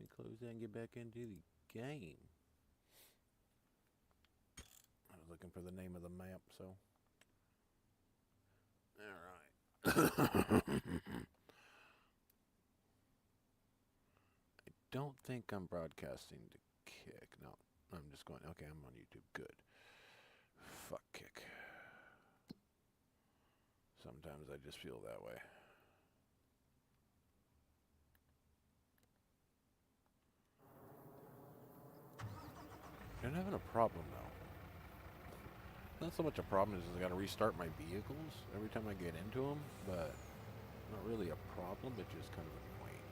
me close that and get back into the game. I was looking for the name of the map, so. Alright. I don't think I'm broadcasting to Kick. No, I'm just going, okay, I'm on YouTube. Good. Fuck Kick. Sometimes I just feel that way. I'm having a problem though. Not so much a problem as I got to restart my vehicles every time I get into them, but not really a problem, but just kind of annoying.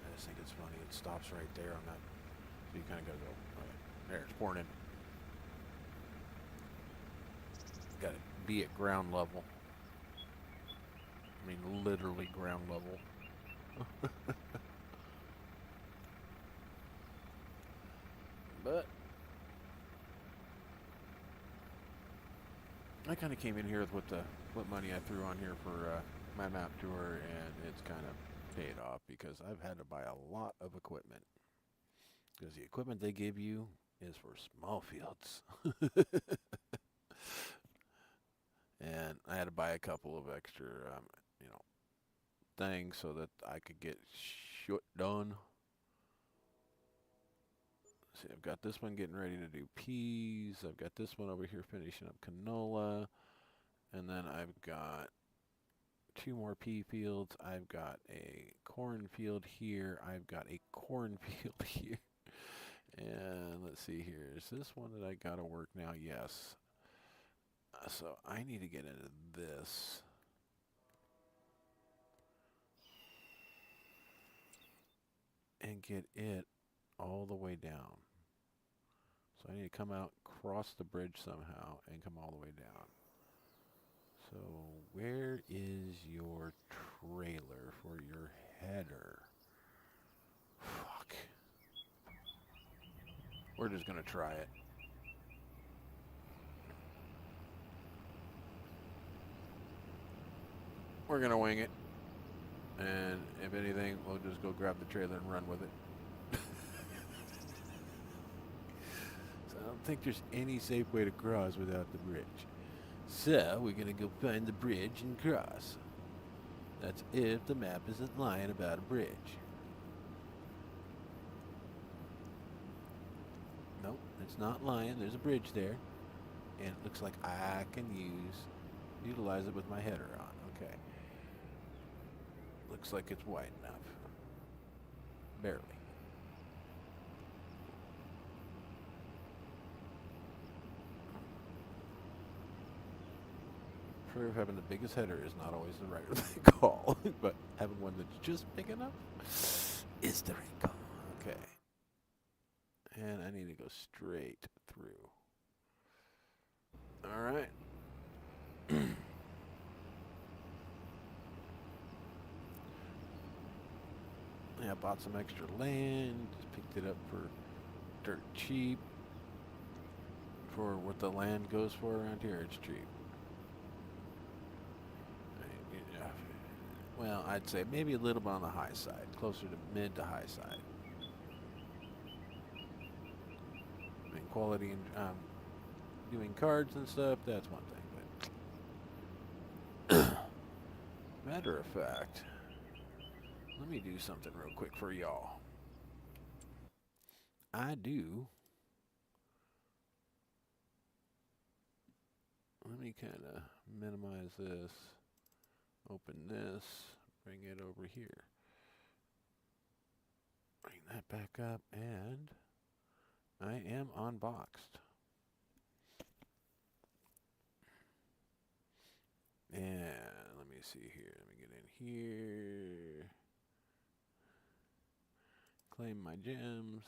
I just think it's funny. It stops right there on that, so you kind of got to go. Okay. There, it's pouring in. Got to be at ground level. I mean, literally ground level. But I kind of came in here with what money I threw on here for my map tour, and it's kind of paid off because I've had to buy a lot of equipment. Because the equipment they give you is for small fields. And I had to buy a couple of extra, you know, things so that I could get shit done. See, I've got this one getting ready to do peas. I've got this one over here finishing up canola. And then I've got 2 more pea fields. I've got a cornfield here. I've got a cornfield here. And let's see here. Is this one that I got to work now? Yes. So I need to get into this. And get it all the way down. So I need to come out, cross the bridge somehow, and come all the way down. So where is your trailer for your header? Fuck. We're just going to try it. We're going to wing it. And if anything, we'll just go grab the trailer and run with it. So I don't think there's any safe way to cross without the bridge. So we're going to go find the bridge and cross. That's if the map isn't lying about a bridge. Nope, it's not lying. There's a bridge there. And it looks like I can utilize it with my header on. Okay. Looks like it's wide enough. Barely. Sure, having the biggest header is not always the right call, but having one that's just big enough is the right call. Okay. And I need to go straight through. All right. Yeah, I bought some extra land, just picked it up for dirt cheap. For what the land goes for around here, it's cheap. Well, I'd say maybe a little bit on the high side, closer to mid to high side. I mean, quality and doing cards and stuff, that's one thing. But matter of fact, let me do something real quick for y'all. Let me kind of minimize this, open this, bring it over here. Bring that back up, and I am unboxed. And let me see here. Let me get in here. Claim my gems.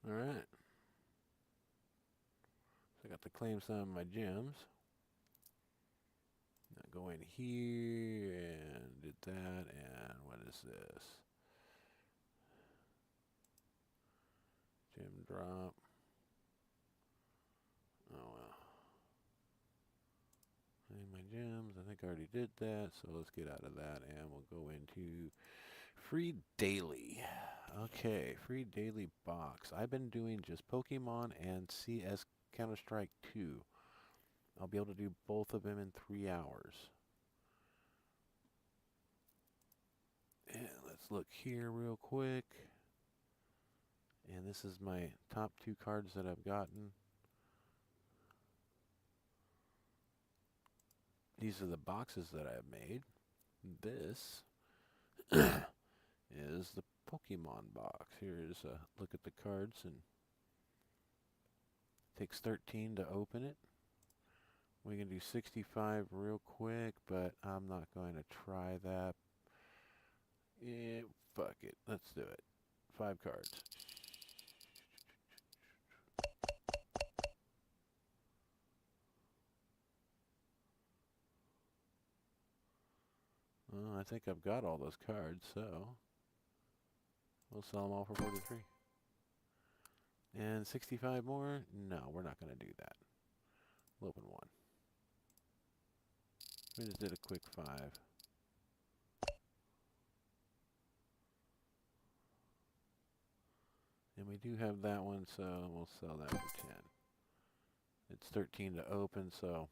Alright. So I got to claim some of my gems. go in here and did that, and what is this? Gem drop. Oh well. I need my gems. I think I already did that, so let's get out of that and we'll go into free daily. Okay, free daily box. I've been doing just Pokemon and CS Counter-Strike 2. I'll be able to do both of them in 3 hours. And let's look here real quick. And this is my top 2 cards that I've gotten. These are the boxes that I've made. This is the Pokemon box. Here's a look at the cards, and takes 13 to open it. We can do 65 real quick, but I'm not going to try that. Yeah, fuck it. Let's do it. 5 cards. Well, I think I've got all those cards, so we'll sell them all for 43. And 65 more? No, we're not going to do that. We'll open 1. We just did a quick 5. And we do have that one, so we'll sell that for 10. It's 13 to open, so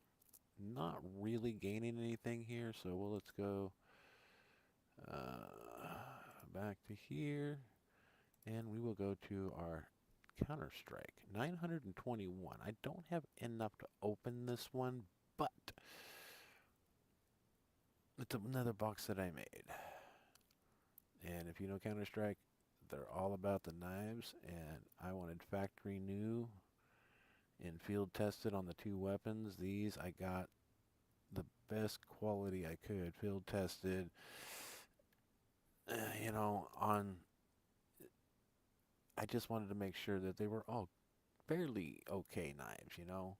not really gaining anything here, so let's go back to here, and we will go to our Counter-Strike. 921. I don't have enough to open this one, but it's another box that I made. And if you know Counter-Strike, they're all about the knives, and I wanted factory new and field tested on the 2 weapons. These I got the best quality I could, field tested, you know, on, I just wanted to make sure that they were all fairly okay knives, you know,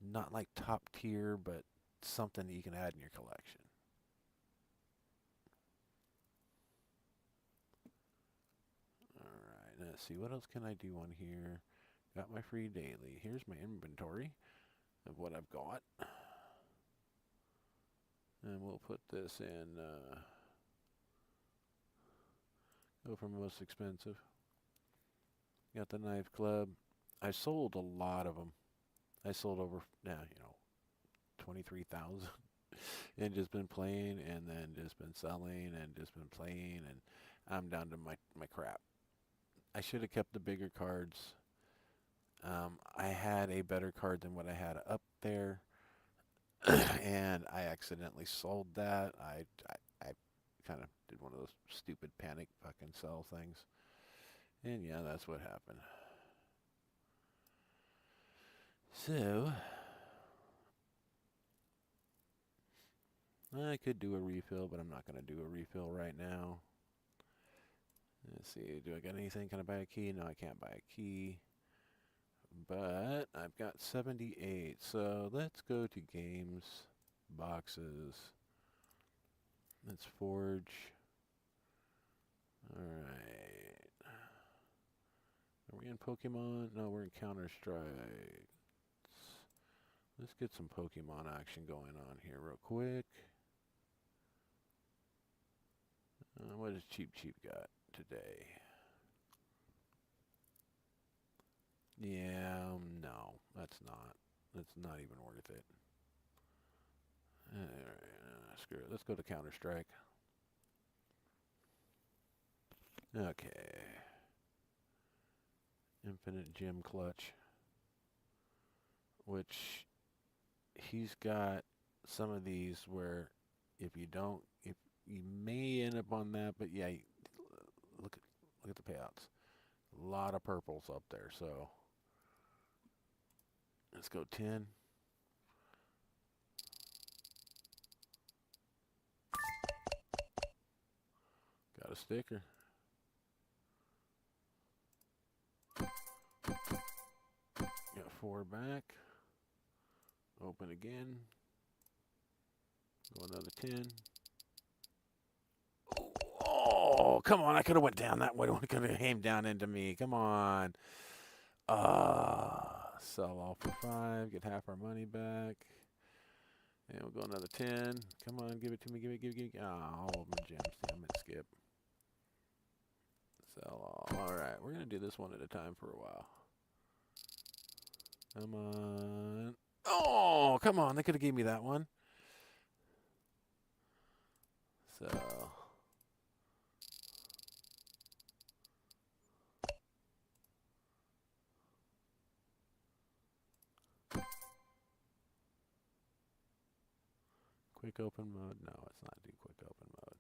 not like top tier, but something that you can add in your collection. Alright, let's see, what else can I do on here? Got my free daily. Here's my inventory of what I've got. And we'll put this in, go from most expensive. Got the knife club. I sold a lot of them. I sold over, you know, 23,000. And just been playing, and then just been selling, and just been playing, and I'm down to my crap. I should have kept the bigger cards. I had a better card than what I had up there, and I accidentally sold that. I kind of did one of those stupid panic fucking sell things. And yeah, that's what happened. So, I could do a refill, but I'm not going to do a refill right now. Let's see, do I got anything? Can I buy a key? No, I can't buy a key. But I've got 78, so let's go to games, boxes. Let's forge. Alright. Are we in Pokemon? No, we're in Counter-Strike. Let's get some Pokemon action going on here real quick. What does Cheap got today? Yeah, no, that's not even worth it. Screw it. Let's go to Counter-Strike. Okay. Infinite Gem Clutch. Which he's got some of these where if you may end up on that, but yeah, look at the payouts. A lot of purples up there, so let's go 10. Got a sticker. Got 4 back. Open again. Go another 10. Oh, come on. I could have went down that way. It could have aimed down into me. Come on. Sell all for 5. Get half our money back. And we'll go another 10. Come on. Give it to me. Give it. All of my gems. Damn it. Skip. Sell all. All right. We're going to do this one at a time for a while. Come on. Oh, come on. They could have gave me that one. So... Quick open mode? No, it's not do quick open mode.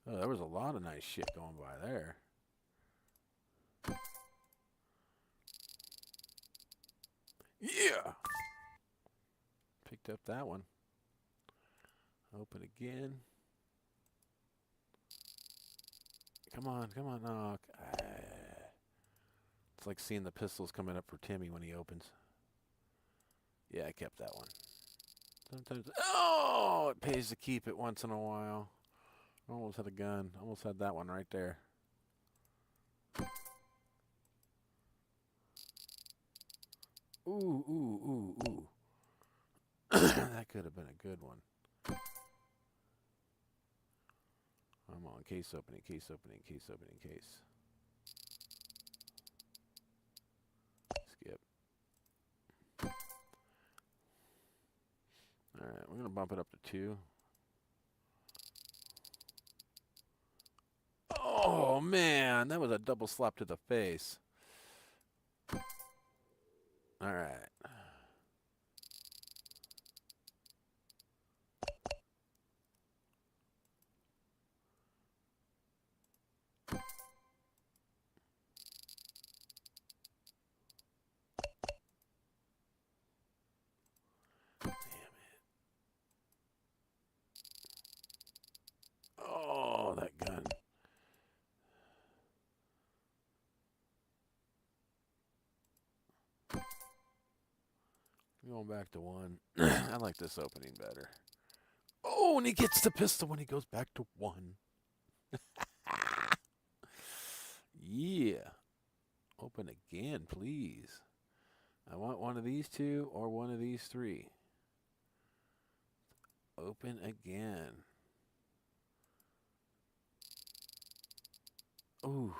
Oh, there was a lot of nice shit going by there. Yeah! Picked up that one. Open again. Come on. Oh, it's like seeing the pistols coming up for Timmy when he opens. Yeah, I kept that one. Sometimes, oh, it pays to keep it once in a while. Almost had a gun. Almost had that one right there. Ooh. That could have been a good one. I'm on case opening. Skip. Alright, we're going to bump it up to 2. Oh, man. That was a double slap to the face. Alright. Damn it. Oh, that gun. Going back to 1. I like this opening better. Oh, and he gets the pistol when he goes back to 1. Yeah. Open again, please. I want one of these 2 or one of these 3. Open again. Ooh.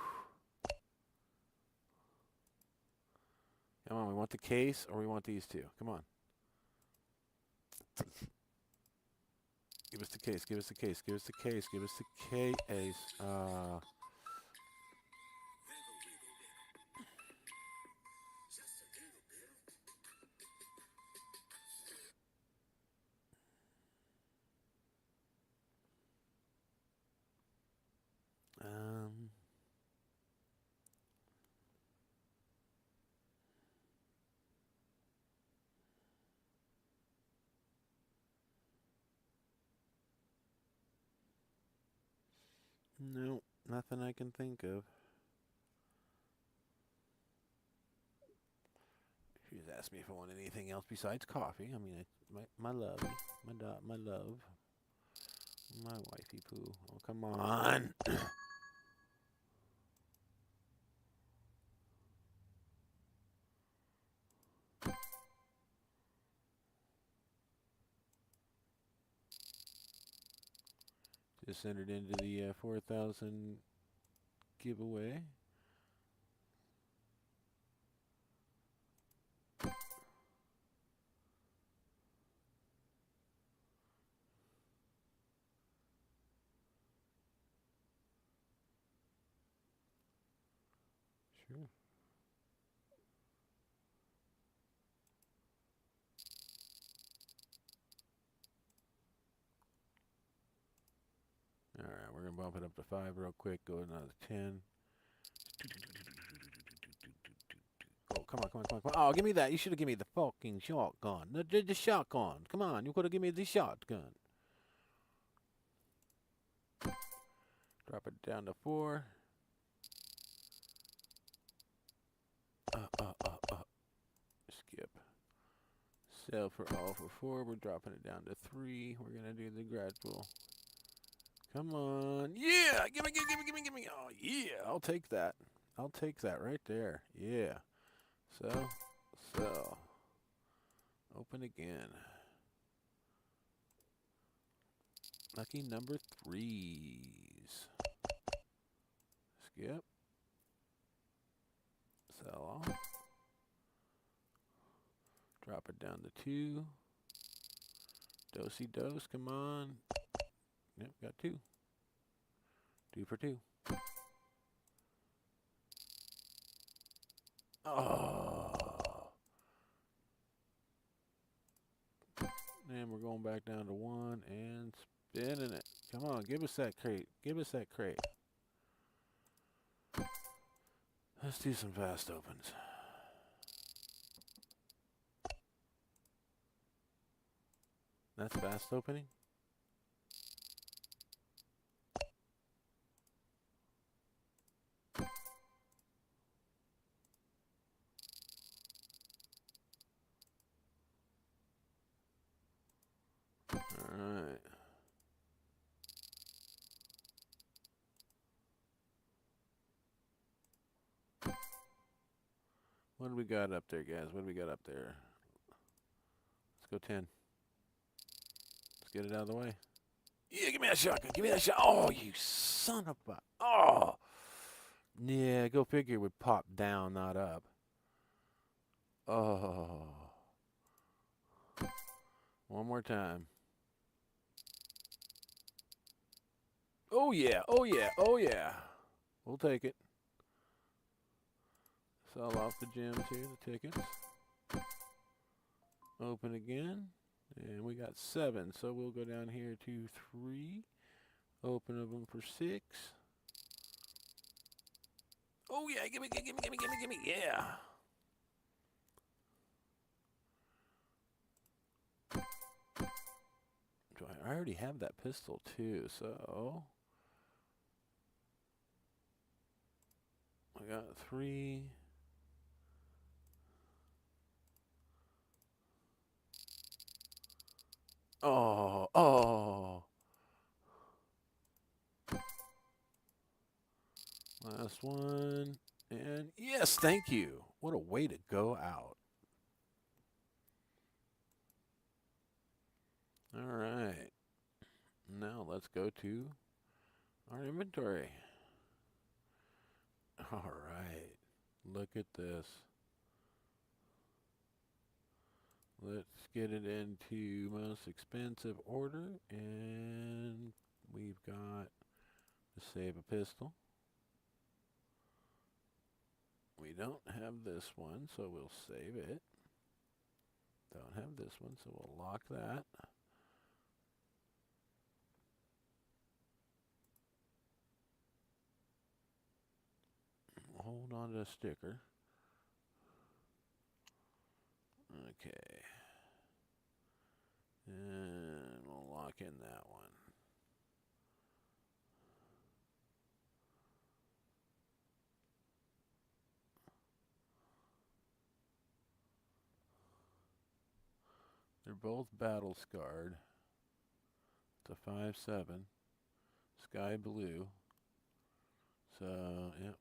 Come on, we want the case or we want these 2. Come on. Give us the case. No, nothing I can think of. She just asked me if I want anything else besides coffee. I mean, my love, my love, my wifey poo. Oh, come on. Just entered into the 4,000 giveaway. Sure. All right, we're going to bump it up to 5 real quick. Go another 10. Oh, come on. Oh, give me that. You should have given me the fucking shotgun. The shotgun. Come on, you could have given me the shotgun. Drop it down to 4. Skip. Sell for all for 4. We're dropping it down to 3. We're going to do the gradual. Come on. Yeah. Give me. Oh, yeah. I'll take that. I'll take that right there. Yeah. Sell. Open again. Lucky number 3s. Skip. Sell off. Drop it down to 2. Dosey-dose, come on. Yep, got 2. 2 for 2. Oh. And we're going back down to 1 and spinning it. Come on, give us that crate. Give us that crate. Let's do some fast opens. That's fast opening? Alright. What do we got up there, guys? What do we got up there? Let's go 10. Let's get it out of the way. Yeah, give me that shotgun. Give me that shot. Oh, you son of a... Oh! Yeah, go figure it would pop down, not up. Oh. One more time. Oh, yeah. Oh, yeah. Oh, yeah. We'll take it. Sell off the gems here, the tickets. Open again. And we got 7, so we'll go down here to 3. Open them for 6. Oh, yeah. Gimme. Yeah. I already have that pistol, too, so... I got 3. Oh. Last one. And yes, thank you. What a way to go out. All right. Now let's go to our inventory. All right. Look at this. Let's get it into most expensive order, and we've got to save a pistol. We don't have this one, so we'll save it. Don't have this one, so we'll lock that. Hold on to the sticker. Okay. And we'll lock in that one. They're both battle scarred. It's a 5.7. Sky blue. So, yep.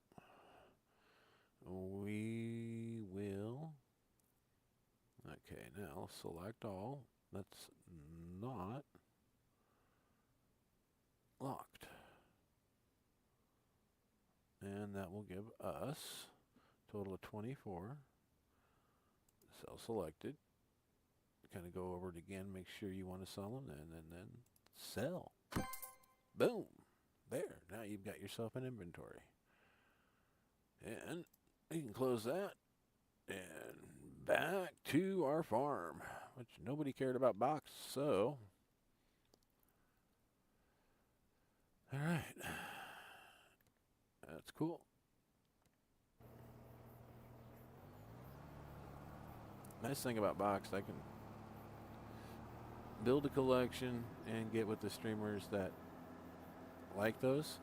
We will. Okay, now select all. That's not locked. And that will give us a total of 24. Cell selected. Kind of go over it again, make sure you want to sell them, and then sell. Boom. There. Now you've got yourself an inventory. And you can close that. And back to our farm, which nobody cared about box, so. All right. That's cool. Nice thing about box, I can build a collection and get with the streamers that like those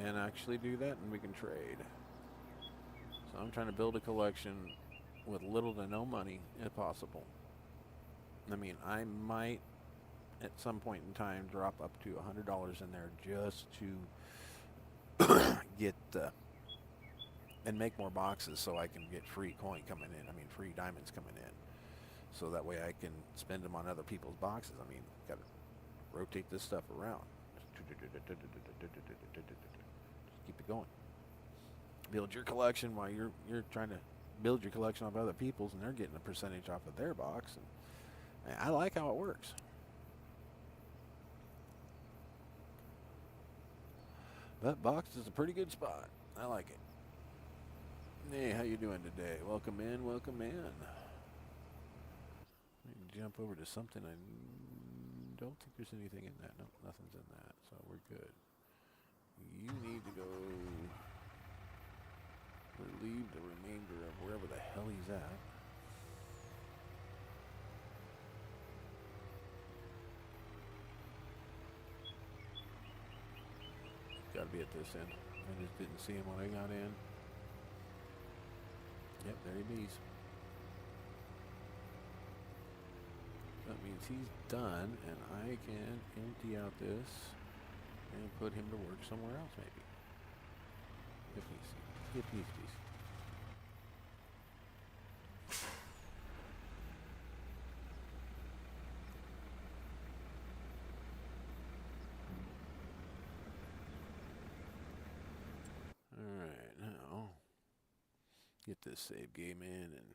and actually do that, and we can trade. So I'm trying to build a collection with little to no money if possible. I mean, I might at some point in time drop up to $100 in there just to get and make more boxes so I can get free coin coming in. I mean, free diamonds coming in. So that way I can spend them on other people's boxes. I mean, got to rotate this stuff around. Just keep it going. Build your collection while you're trying to build your collection off other people's, and they're getting a percentage off of their box. And I like how it works. That box is a pretty good spot. I like it. Hey, how you doing today? Welcome in, welcome in. Jump over to something. I don't think there's anything in that. No, nothing's in that, so we're good. You need to go relieve the remainder of wherever the hell he's at. Gotta be at this end. I just didn't see him when I got in. Yep, there he is. That means he's done, and I can empty out this and put him to work somewhere else, maybe. If needs be. Alright, now get this save game in and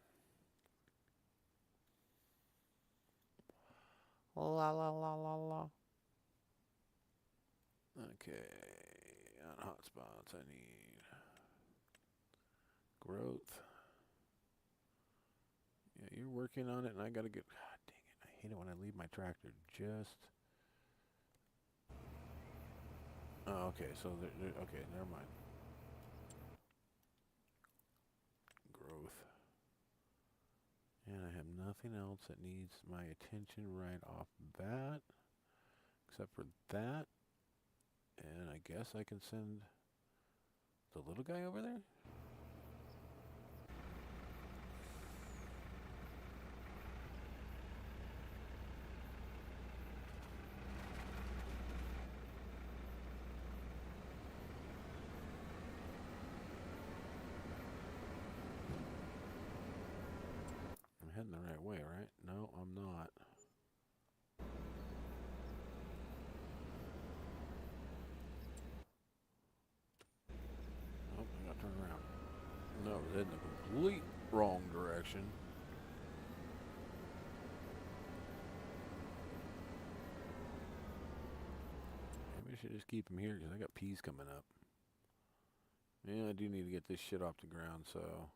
la la la la la. Okay, on hotspots I need growth. Yeah, you're working on it, and I gotta get. God dang it! I hate it when I leave my tractor just. Oh, okay. So okay, never mind. Growth. And I have nothing else that needs my attention right off the bat, except for that. And I guess I can send the little guy over there? I'm heading the right way, right? No, I'm not. Oh, I gotta turn around. No, I was heading the complete wrong direction. Maybe I should just keep him here because I got peas coming up. Yeah, I do need to get this shit off the ground, so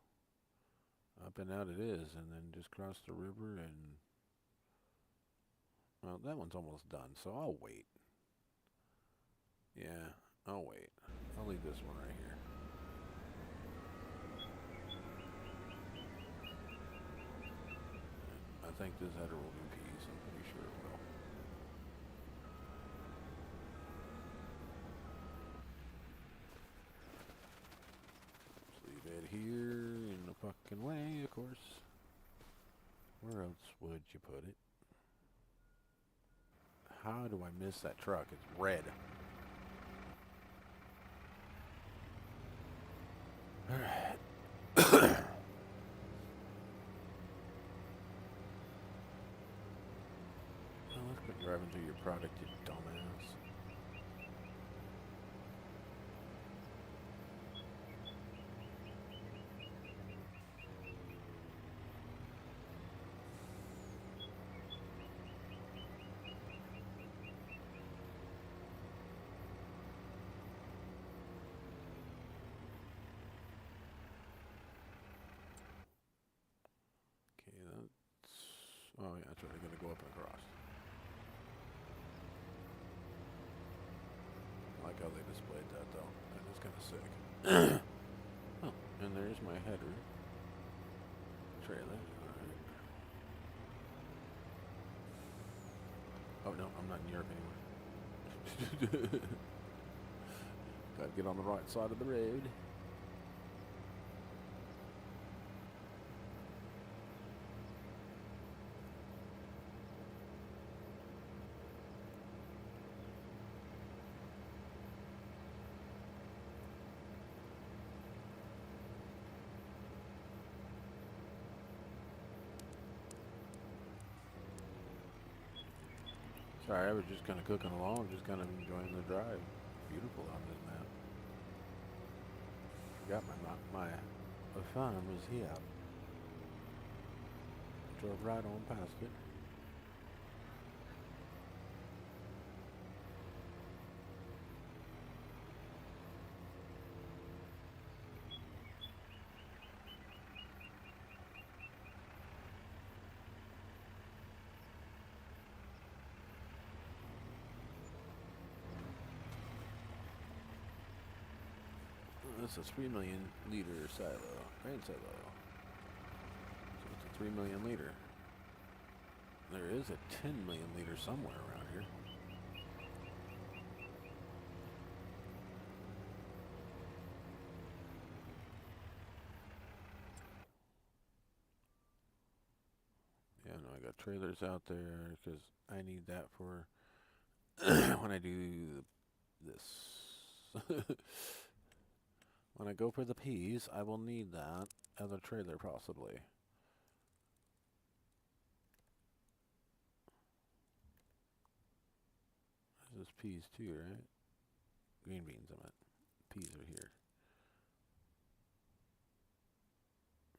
up and out it is, and then just cross the river and... Well, that one's almost done, so I'll wait. Yeah, I'll wait. I'll leave this one right here. I think this header will do peas. I'm pretty sure it will. Just leave it here in the fucking way, of course. Where else would you put it? How do I miss that truck? It's red. Alright. Well, let's quit driving through your product, you dumbass. Oh yeah, that's right, I gotta go up and across. I like how they displayed that though. That is kind of sick. Oh, and there's my header. Trailer. Alright. Oh no, I'm not in Europe anymore. Gotta get on the right side of the road. Sorry, I was just kind of cooking along, just kind of enjoying the drive. Beautiful on this map. Forgot my farm was here. Drove right on past it. This is a 3 million liter silo, grain silo. So it's a 3 million liter. There is a 10 million liter somewhere around here. Yeah, no, I got trailers out there because I need that for when I do this. When I go for the peas, I will need that other trailer possibly. This is peas too, right? Green beans, I meant. Peas are here.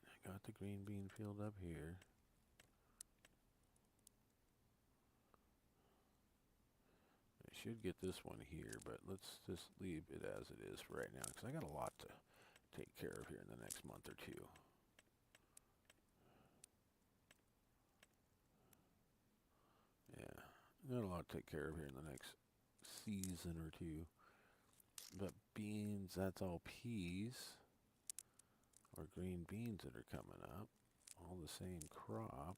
I got the green bean field up here. I should get this one here, but let's just leave it as it is for right now, because I got a lot to take care of here in the next month or two. Yeah, got a lot to take care of here in the next season or two. But beans, that's all peas or green beans that are coming up. All the same crop.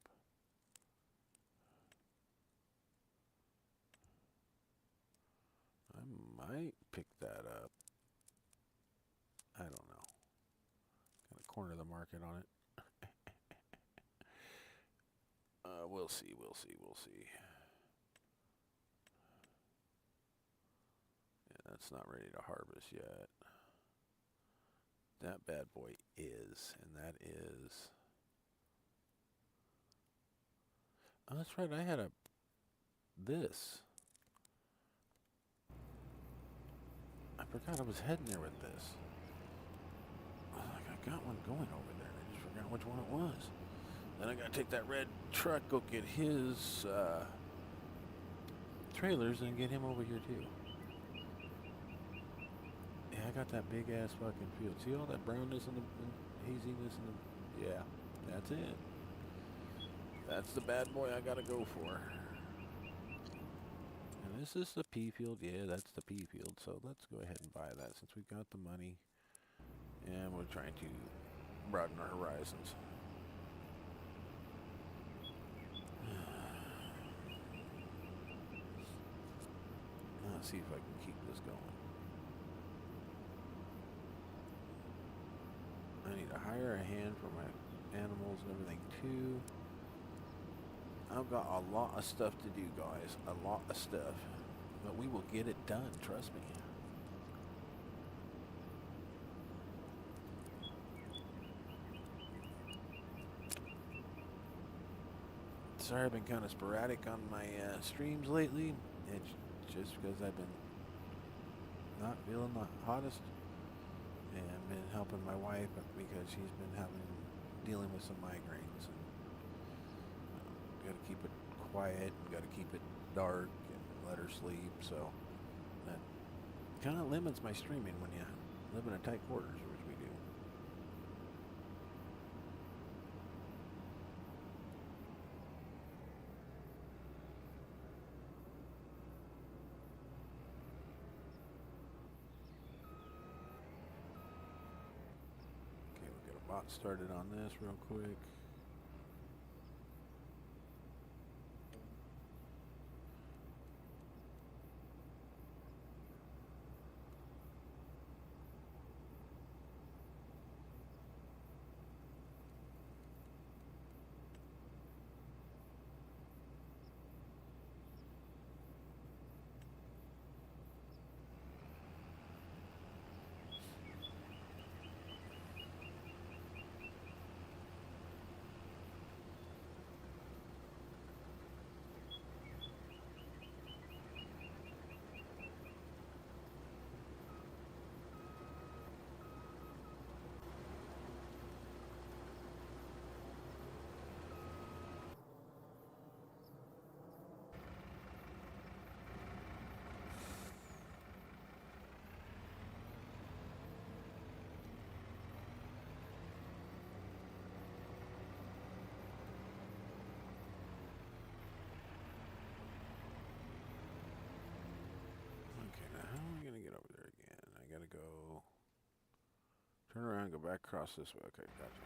I might pick that up. I don't know. Kind of corner the market on it. We'll see, we'll see, we'll see. Yeah, that's not ready to harvest yet. That bad boy is, and that is... Oh, that's right, I had this. I forgot I was heading there with this. I got one going over there. I just forgot which one it was. Then I gotta take that red truck, go get his trailers, and get him over here too. Yeah, I got that big ass fucking field. See all that brownness and haziness and the... Yeah, that's it. That's the bad boy I gotta go for. And this is the pea field. Yeah, that's the pea field. So let's go ahead and buy that since we've got the money. And we're trying to broaden our horizons. Let's see if I can keep this going. I need to hire a hand for my animals and everything too. I've got a lot of stuff to do, guys. A lot of stuff. But we will get it done, trust me. Sorry, I've been kind of sporadic on my streams lately. It's just because I've been not feeling the hottest. And been helping my wife because she's been dealing with some migraines. And got to keep it quiet and got to keep it dark and let her sleep. So that kind of limits my streaming when you live in a tight quarters, which we do. Okay, we'll get a bot started on this real quick. go. Turn around, go back across this way. Okay, gotcha.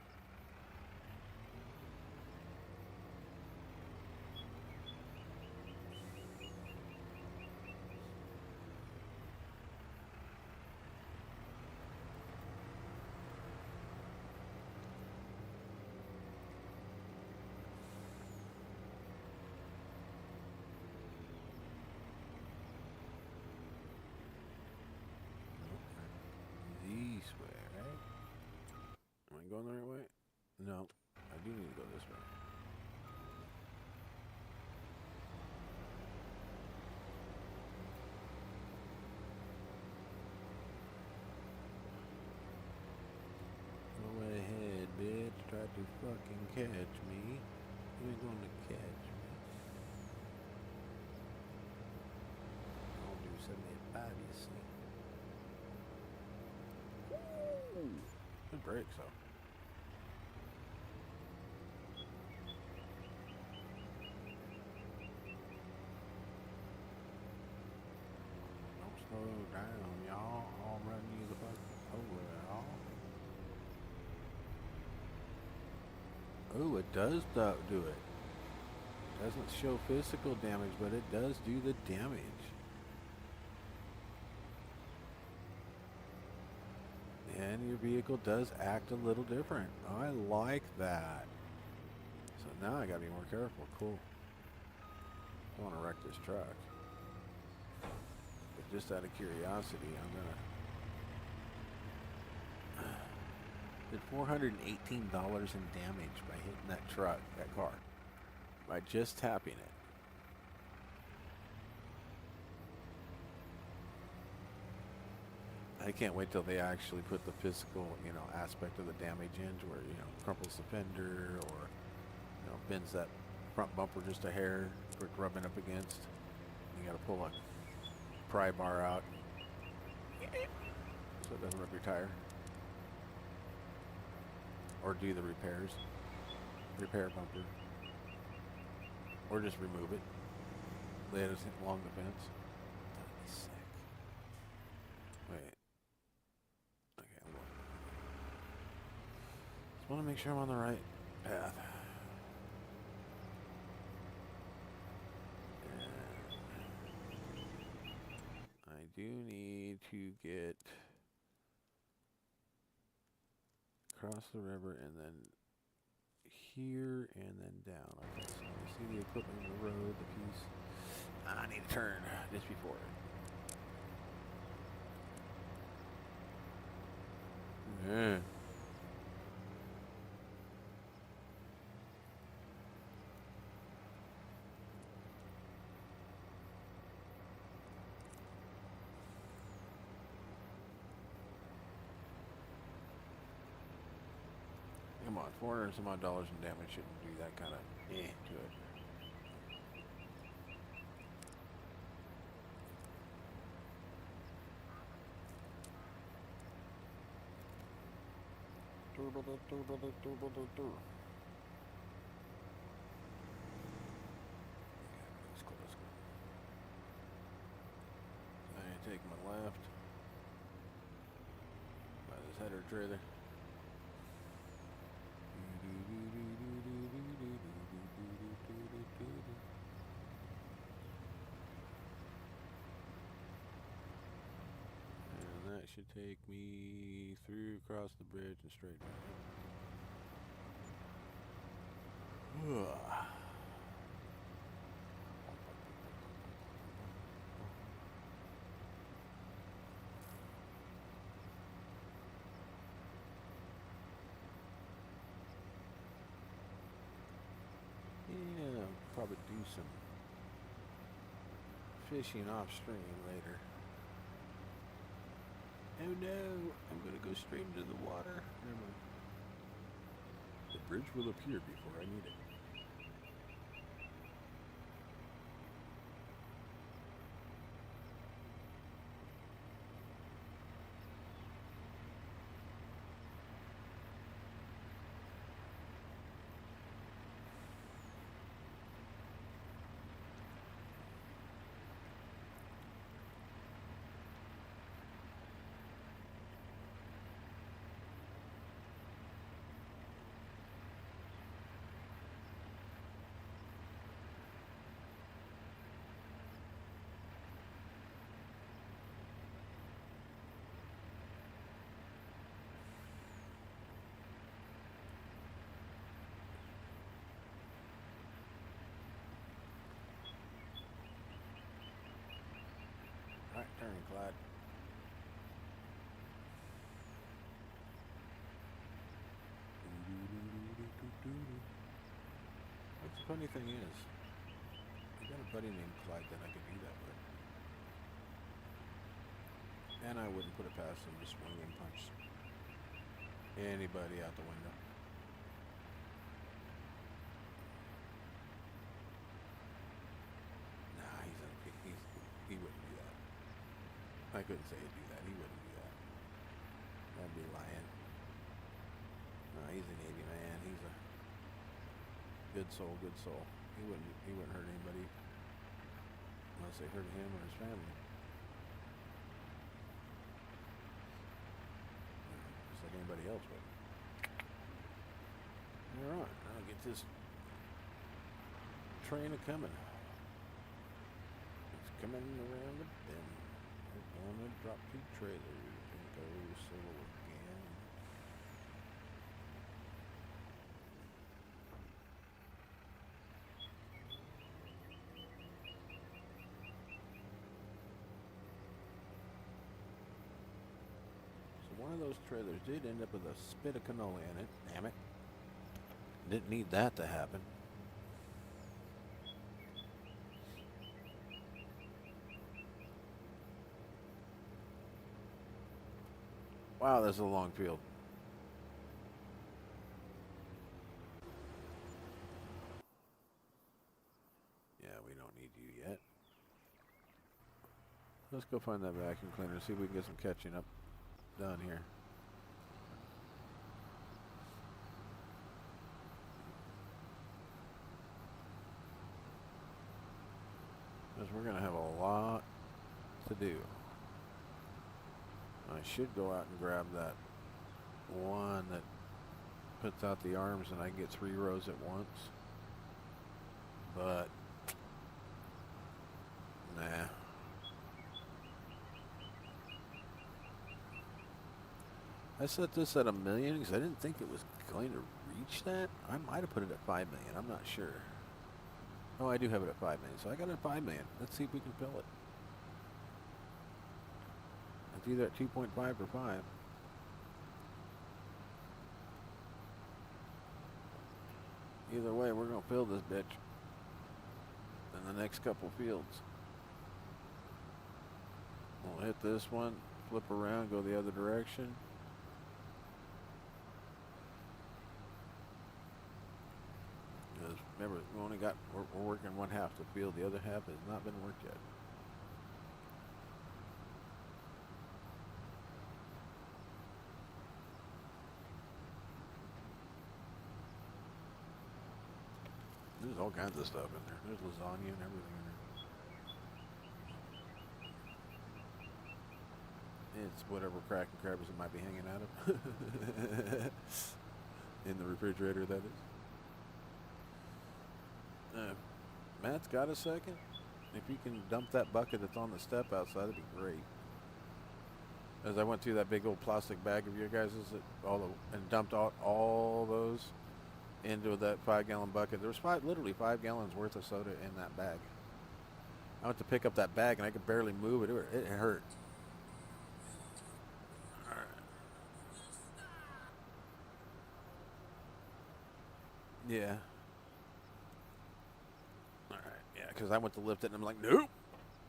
This way, right? Am I going the right way? No, I do need to go this way. Go ahead, bitch. Try to fucking catch me. You're gonna catch me. I'll do 75, you see. Ooh, good brakes, though. Don't slow down, y'all. I'll run you the fuck over, y'all. Ooh, it does do it. Doesn't show physical damage, but it does do the damage. And your vehicle does act a little different. I like that. So now I gotta be more careful. Cool. I don't want to wreck this truck. But just out of curiosity, I'm gonna... Did $418 in damage by hitting that truck, that car. By just tapping it. I can't wait till they actually put the physical, aspect of the damage in, to where, crumples the fender, or, bends that front bumper just a hair for it rubbing up against. You gotta pull a pry bar out so it doesn't rub your tire. Or do the repairs. Repair bumper. Or just remove it. Lay it along the fence. That'd be sick. Wait. Okay, I'm going. Just want to make sure I'm on the right path. And I do need to get across the river and then here and then down. Okay, so you see the equipment in the road, the piece. I need to turn just before it. Yeah. Come on, $400 some odd dollars in damage shouldn't do that kind of to it. Let's go. I take my left by this header trailer. And that should take me through across the bridge and straight back. Yeah, probably do some fishing off stream later. Oh no, I'm gonna go straight into the water. Never mind. The bridge will appear before I need it. Turning-clad. What the funny thing is, I got a buddy named Clyde that I could do that with. And I wouldn't put it past him to swing and punch anybody out the window. Nah, he wouldn't do that. I couldn't say he'd do that. He wouldn't do that. That'd be lying. No, he's a Navy man. He's a good soul, good soul. He wouldn't hurt anybody unless they hurt him or his family. Just like anybody else would. Alright, I'll get this train a-coming. It's coming around the bend. We're gonna drop 2 trailers and go solo again. So one of those trailers did end up with a spit of canola in it. Damn it. Didn't need that to happen. Wow, this is a long field. Yeah, we don't need you yet. Let's go find that vacuum cleaner and see if we can get some catching up done here. Because we're going to have a lot to do. I should go out and grab that one that puts out the arms and I can get 3 rows at once. But, nah. I set this at 1 million because I didn't think it was going to reach that. I might have put it at 5 million. I'm not sure. Oh, I do have it at 5 million. So I got it at 5 million. Let's see if we can fill it. It's either at 2.5 or 5. Either way, we're going to fill this bitch in the next couple fields. We'll hit this one, flip around, go the other direction. Because remember, we're working 1/2 the field. The other half has not been worked yet. There's all kinds of stuff in there. There's lasagna and everything in there. It's whatever crack and crabbers it might be hanging out of. In the refrigerator, that is. Matt's got a second. If you can dump that bucket that's on the step outside, that'd be great. As I went through that big old plastic bag of your guys' and dumped out all those into that 5-gallon bucket. There was literally 5 gallons worth of soda in that bag. I went to pick up that bag and I could barely move it. It hurt. All right. Yeah. All right. Yeah, because I went to lift it and I'm like, nope.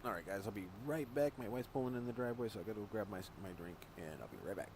All right, guys, I'll be right back. My wife's pulling in the driveway, so I got to go grab my drink, and I'll be right back.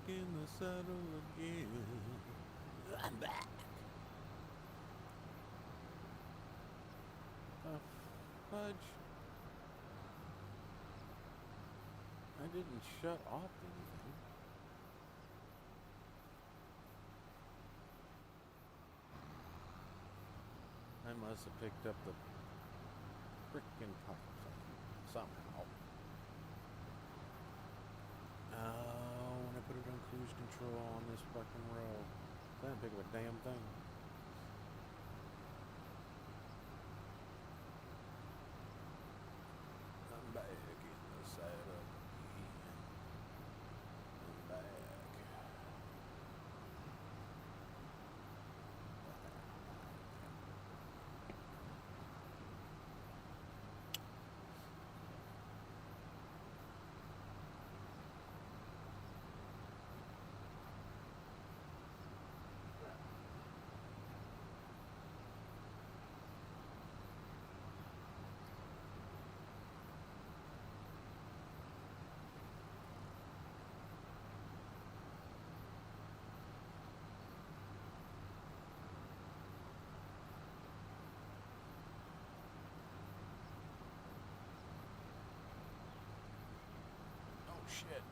in the saddle again. I'm back. Fudge. I didn't shut off anything. I must have picked up the frickin' power somehow. Oh, when I put it on cruise control on this fucking road, I didn't pick up a damn thing. I'm back in the saddle again. I'm back. Shit.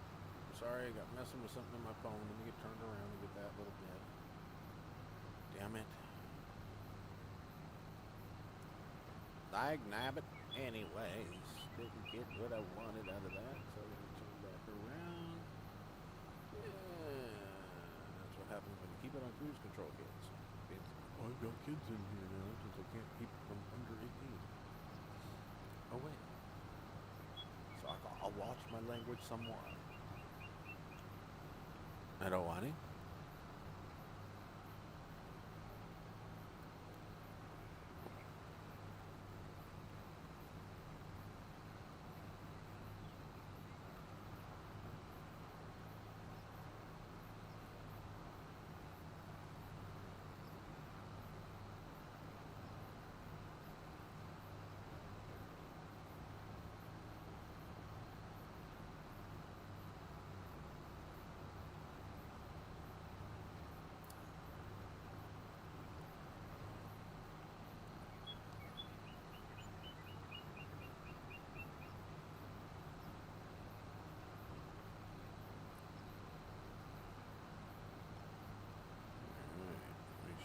Sorry, I got messing with something on my phone. Let me get turned around and get that little bit. Damn it. Dag nabbit. Anyways, didn't get what I wanted out of that, so I'm going to turn back around. Yeah. That's what happens when you keep it on cruise control, kids. I've got kids in here now since I can't keep them under 18. Oh, wait. So I'll watch my language somewhat. I don't want it.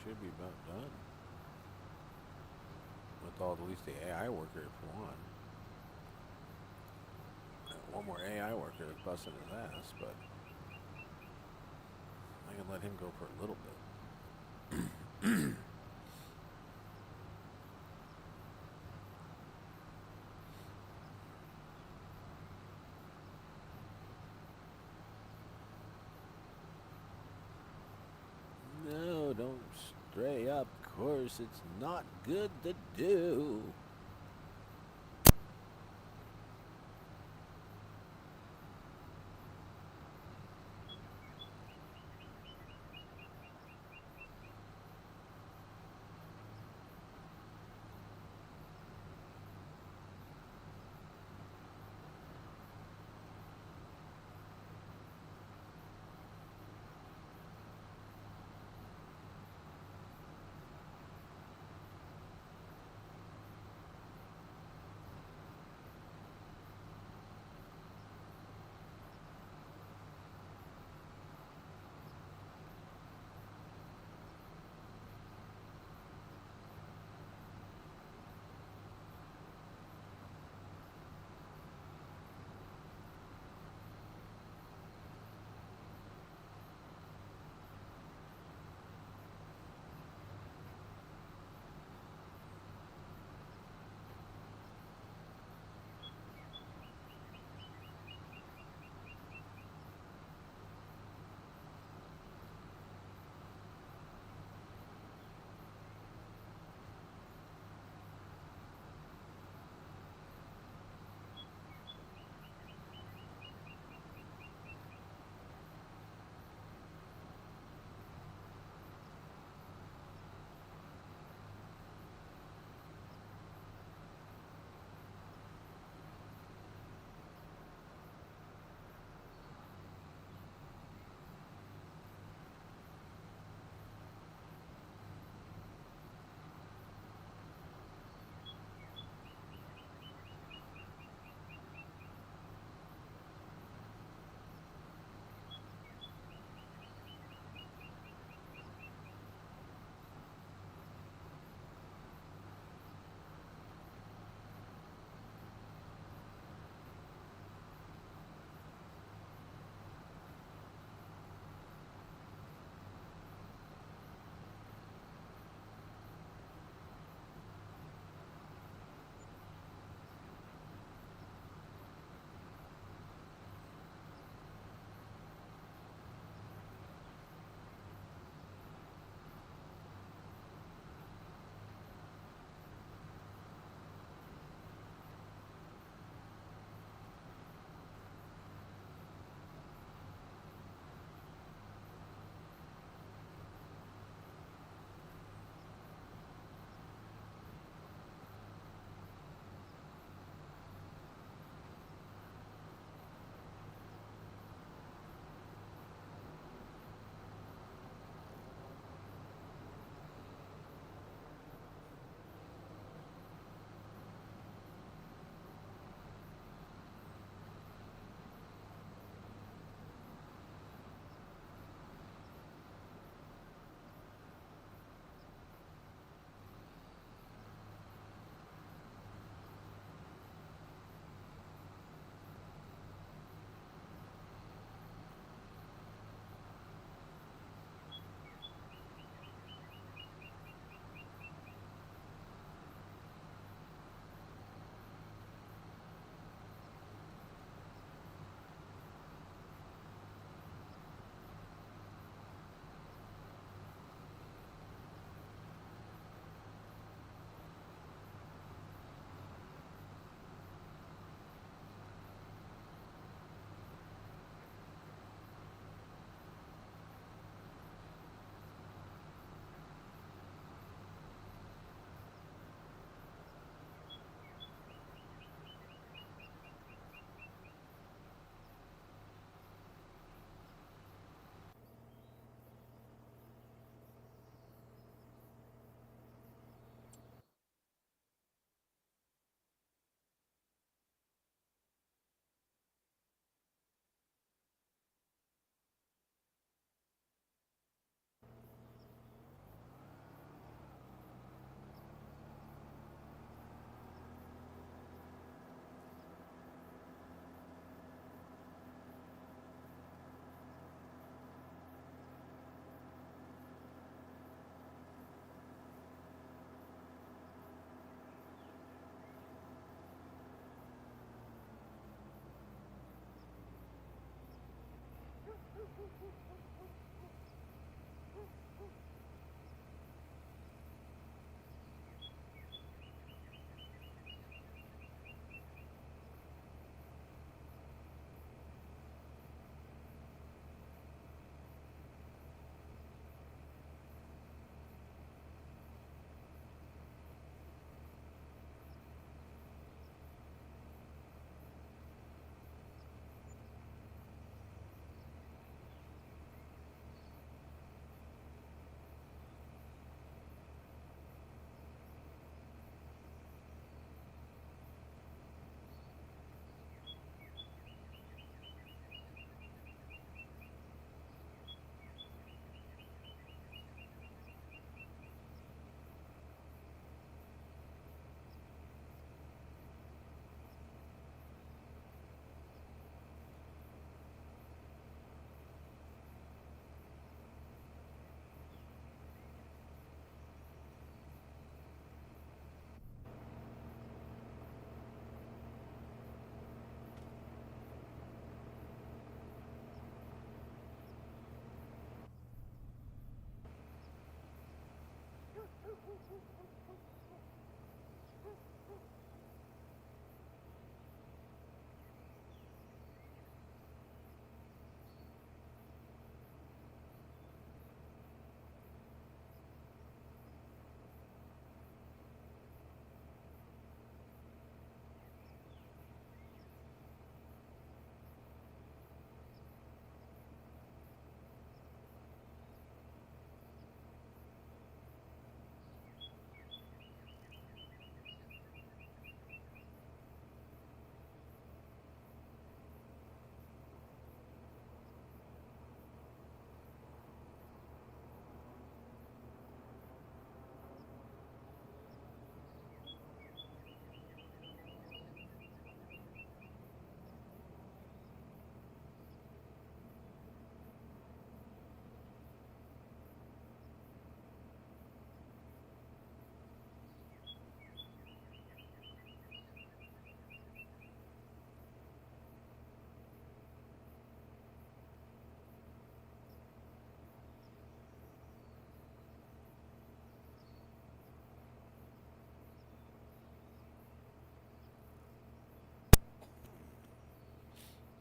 Should be about done. With all at least the AI worker for one. One more AI worker is busting his ass, but I can let him go for a little bit. No, don't stray up course. It's not good to do.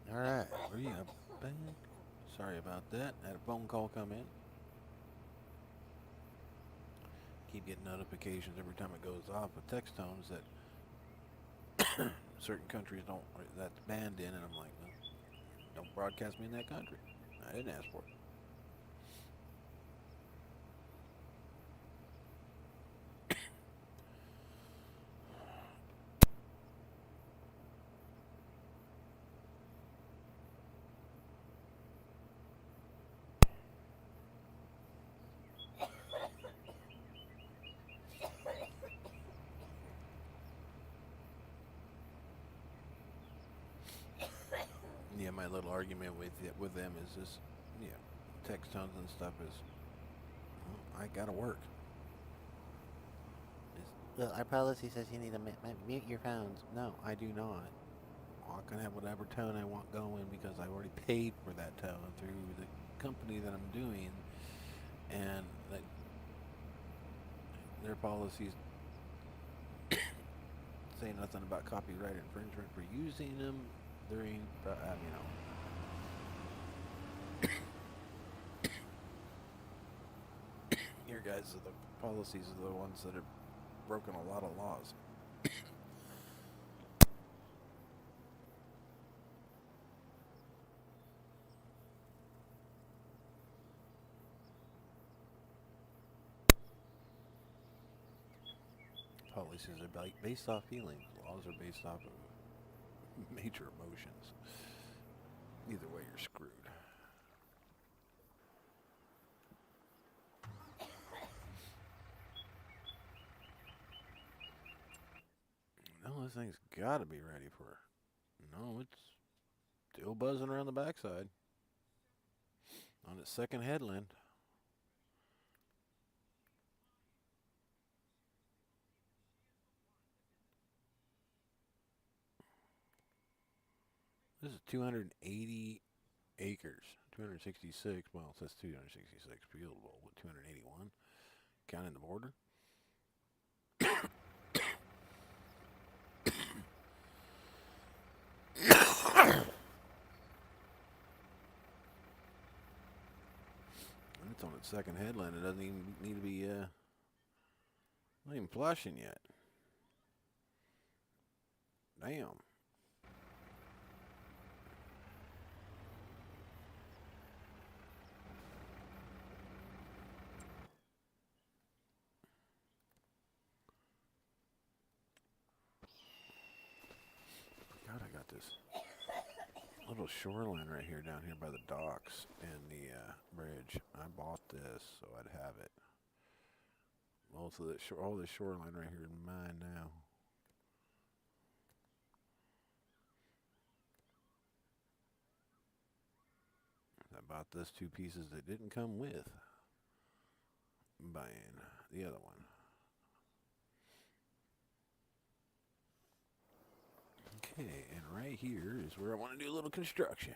Alright, we are back. Sorry about that. I had a phone call come in. Keep getting notifications every time it goes off with text tones that certain countries don't, that's banned in, and I'm like, well, don't broadcast me in that country. I didn't ask for it. Yeah, my little argument with them is this, yeah, text tones and stuff is, well, I gotta work. Well, our policy says you need to mute your phones. No, I do not. I can have whatever tone I want going because I already paid for that tone through the company that I'm doing, and like, their policies say nothing about copyright infringement for using them during, your guys are the policies are the ones that have broken a lot of laws. Policies are based off feelings. Laws are based off of major emotions. Either way, you're screwed. No, this thing's got to be ready for. No, it's still buzzing around the backside on its second headland. This is 280 acres, 266. Well, it says 266 fieldable, but 281 counting the border. It's on its second headland. It doesn't even need to be, not even flushing yet. Damn. God, I got this little shoreline right here down here by the docks and the bridge. I bought this so I'd have it. Most of the all this shoreline right here is mine now. I bought this two pieces that didn't come with buying the other one. Okay, and right here is where I want to do a little construction.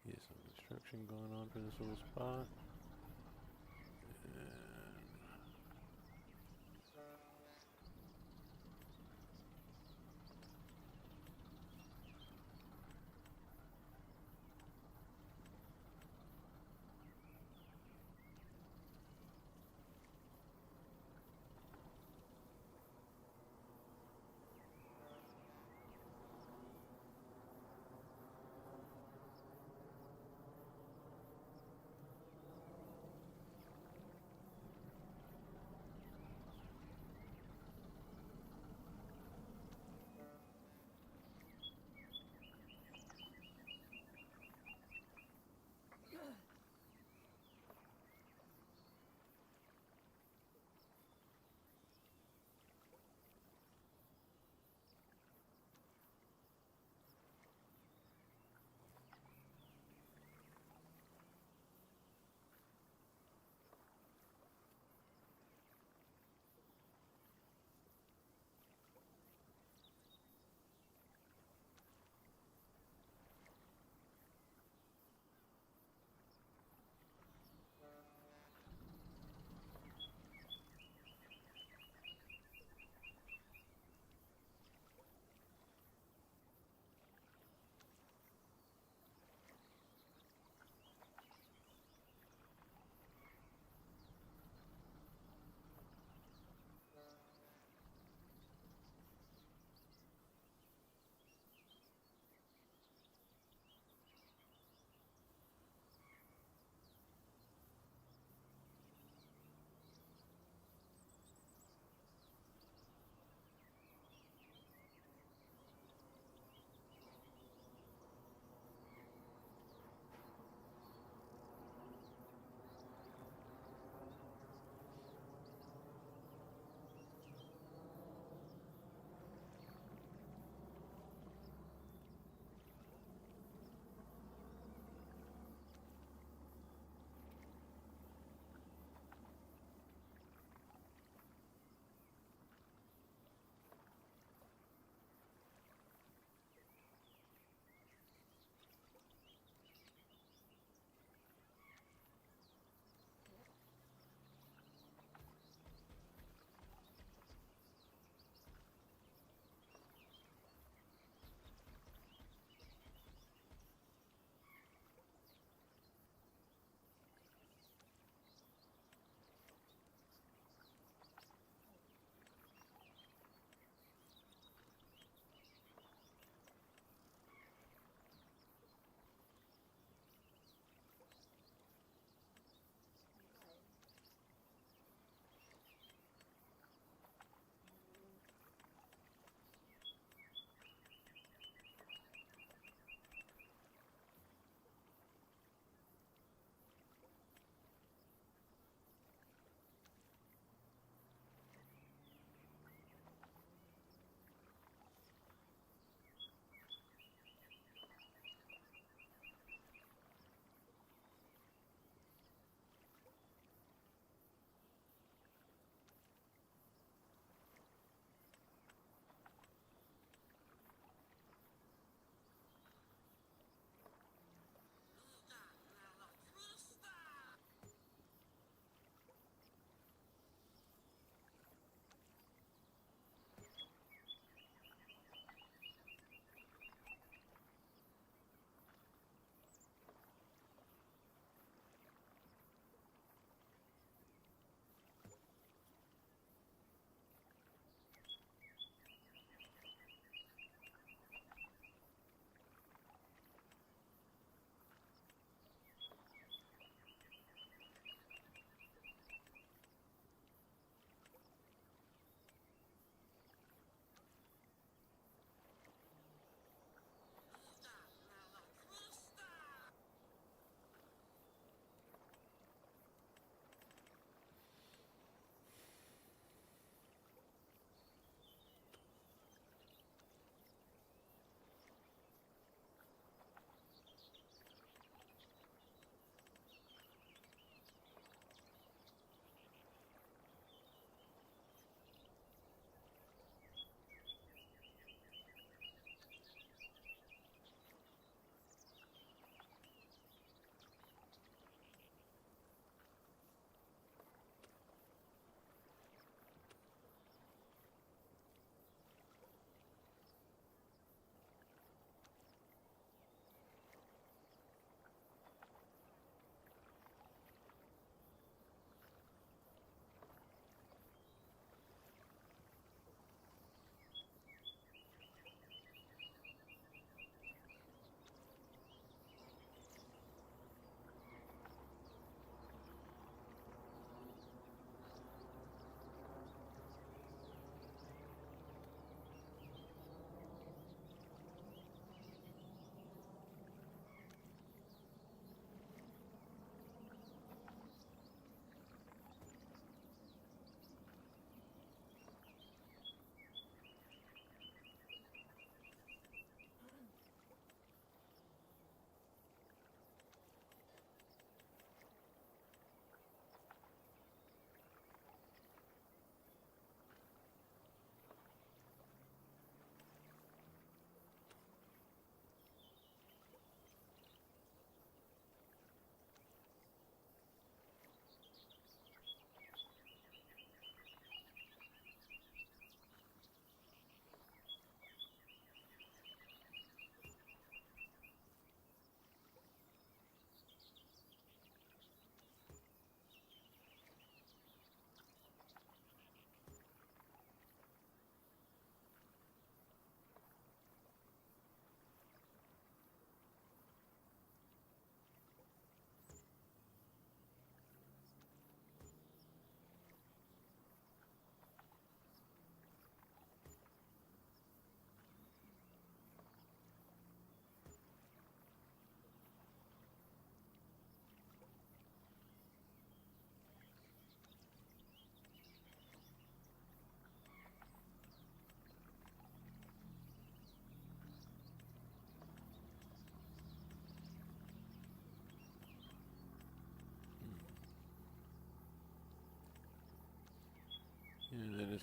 Here's some construction going on for this little spot. And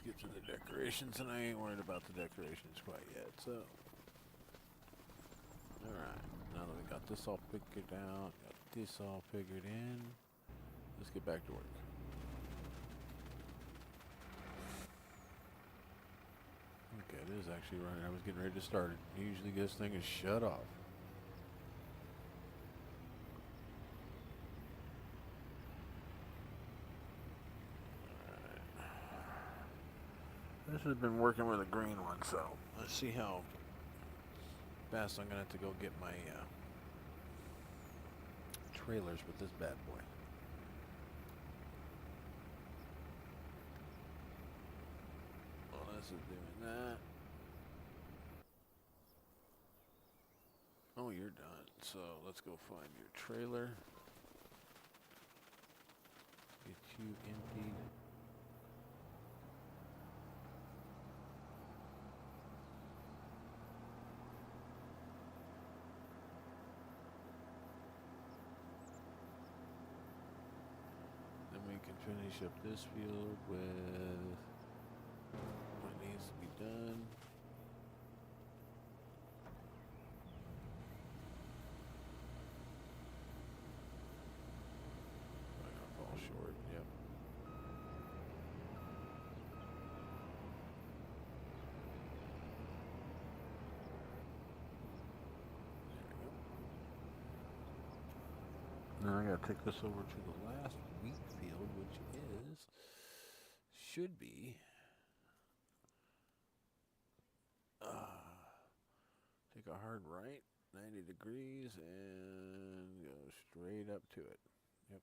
let's get to the decorations, and I ain't worried about the decorations quite yet, so. Alright, now that we got this all figured out, got this all figured in, let's get back to work. Okay, it is actually running. I was getting ready to start it. Usually this thing is shut off. This has been working with a green one, so let's see how fast I'm gonna have to go get my trailers with this bad boy. Well, this is doing that. Oh, you're done. So let's go find your trailer. Get you emptied. Finish up this field with what needs to be done. I'm gonna fall short, yep. There we go. Now I gotta take this over to the last wheat field, which should be take a hard right, 90 degrees, and go straight up to it. Yep.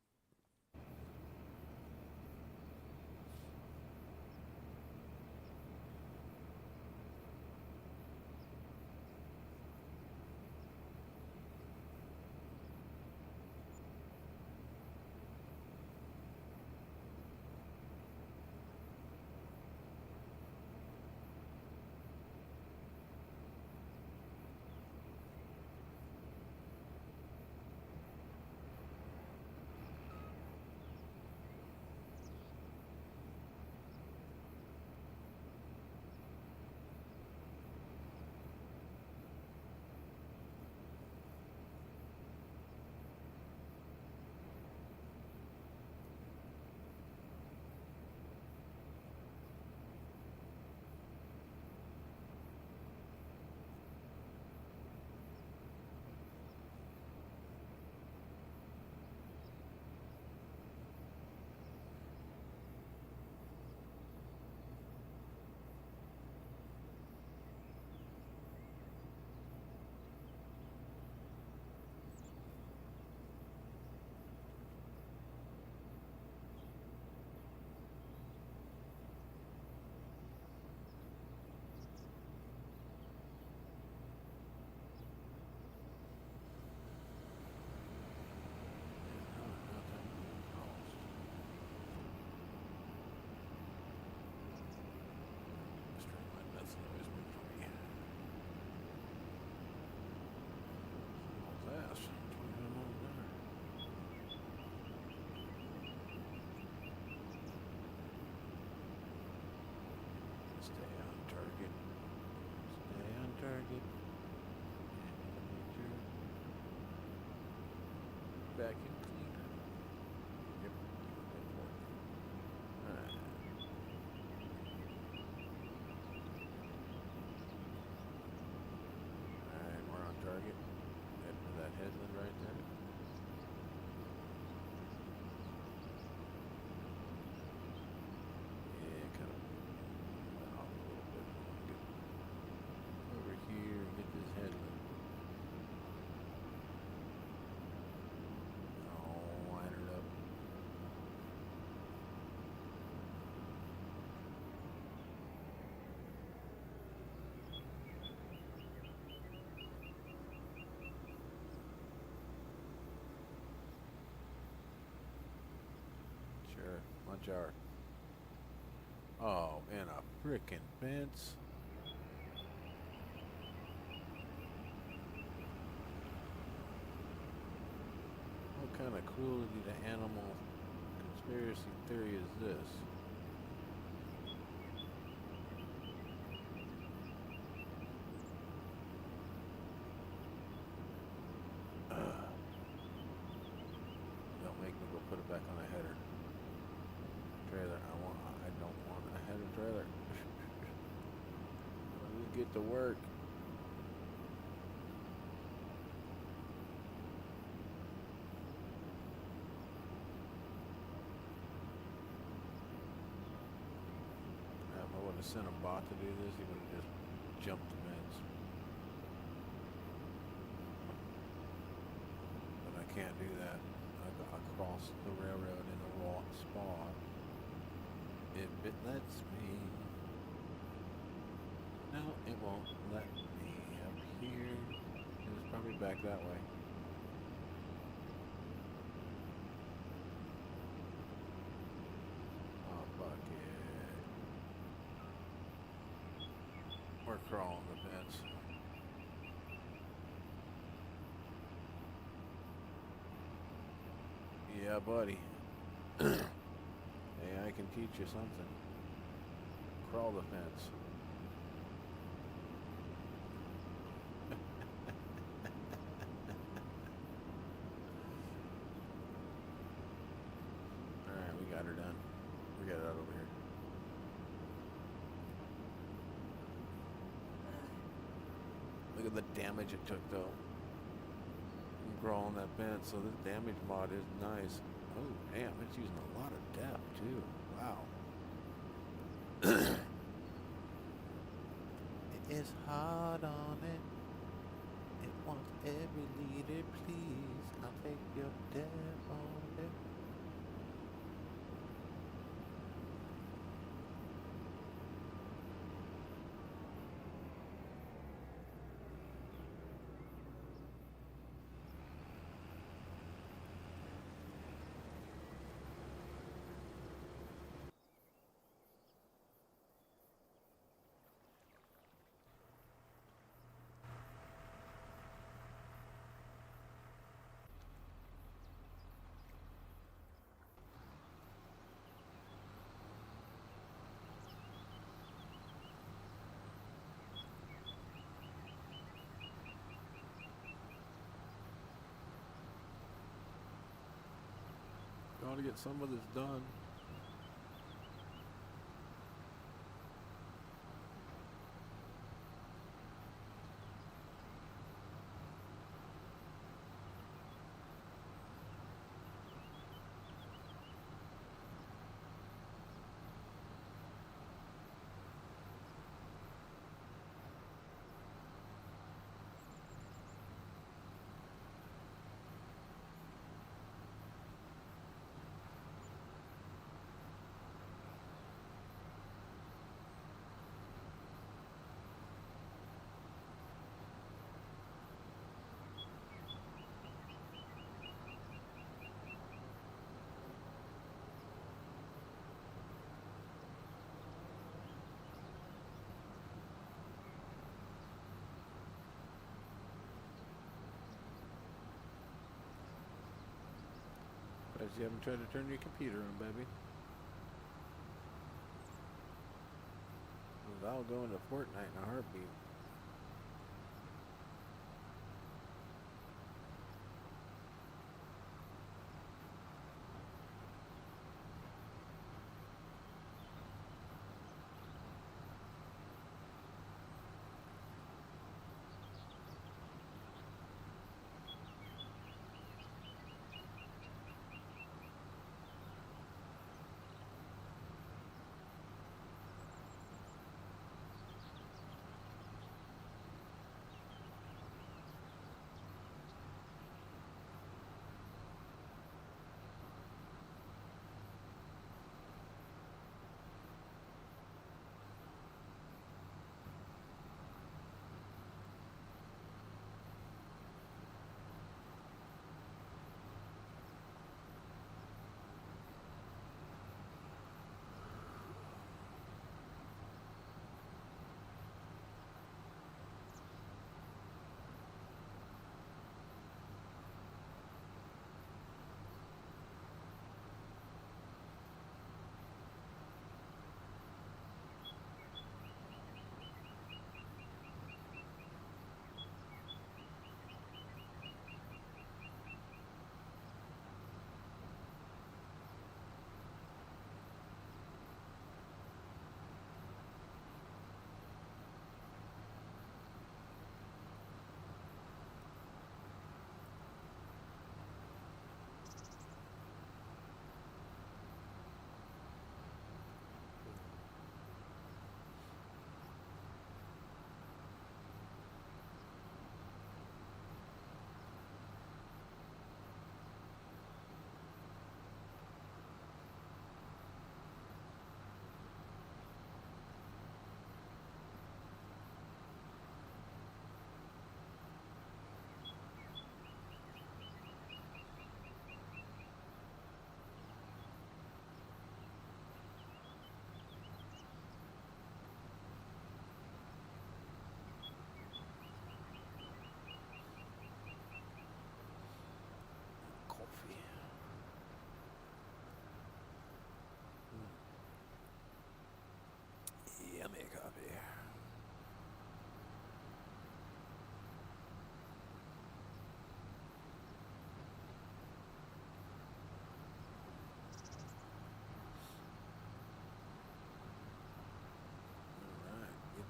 Back in cleaner. Yep. Alright. Alright, we're on target. Heading for that headland right there. Yeah, kind of went off a little bit. Get over here and get this headland. Lunch hour. Oh, and a frickin' fence. What kind of cruelty to animal conspiracy theory is this? back on a header. Trailer. I don't want a header trailer. Let me get to work. If I would have sent a bot to do this, he would have just jumped the fence. But I can't do that. I crossed the railroad in the wrong spot. If it lets me. No, it won't let me up here. It's probably back that way. Oh, fuck it. We're crawling the fence. Yeah, buddy. Hey, I can teach you something. Crawl the fence. Alright, we got her done. We got it out over here. Look at the damage it took, though. Crawling that fence, so this damage mod is nice. Oh, damn, it's using a lot of depth, too. Wow. It is hard on it. It wants every leader, please. I'll take your depth on it. Gotta get some of this done. Because you haven't tried to turn your computer on, baby. I'll go into Fortnite in a heartbeat.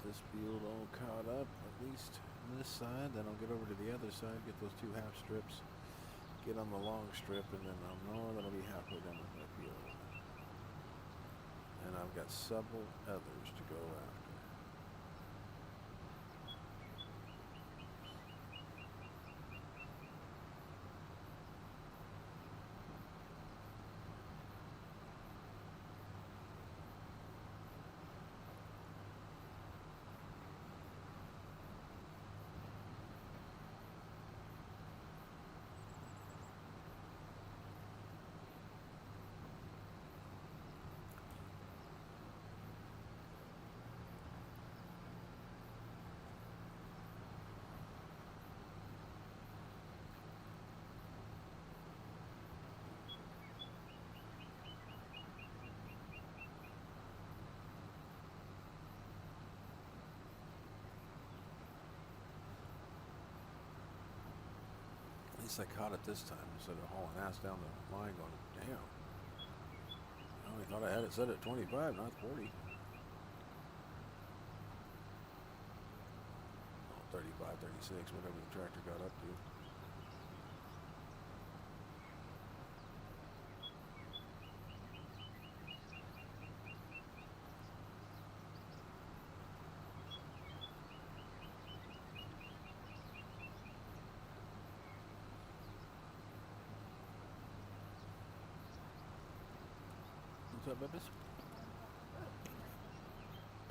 this field all caught up, at least on this side. Then I'll get over to the other side, get those 2 half strips, get on the long strip, and then I'll know that I'll be halfway done with my field. And I've got several others to go after. At least I caught it this time instead of hauling ass down the line going, damn. I only thought I had it set at 25, not 40. Oh, 35, 36, whatever the tractor got up to. What's up, Bibbis?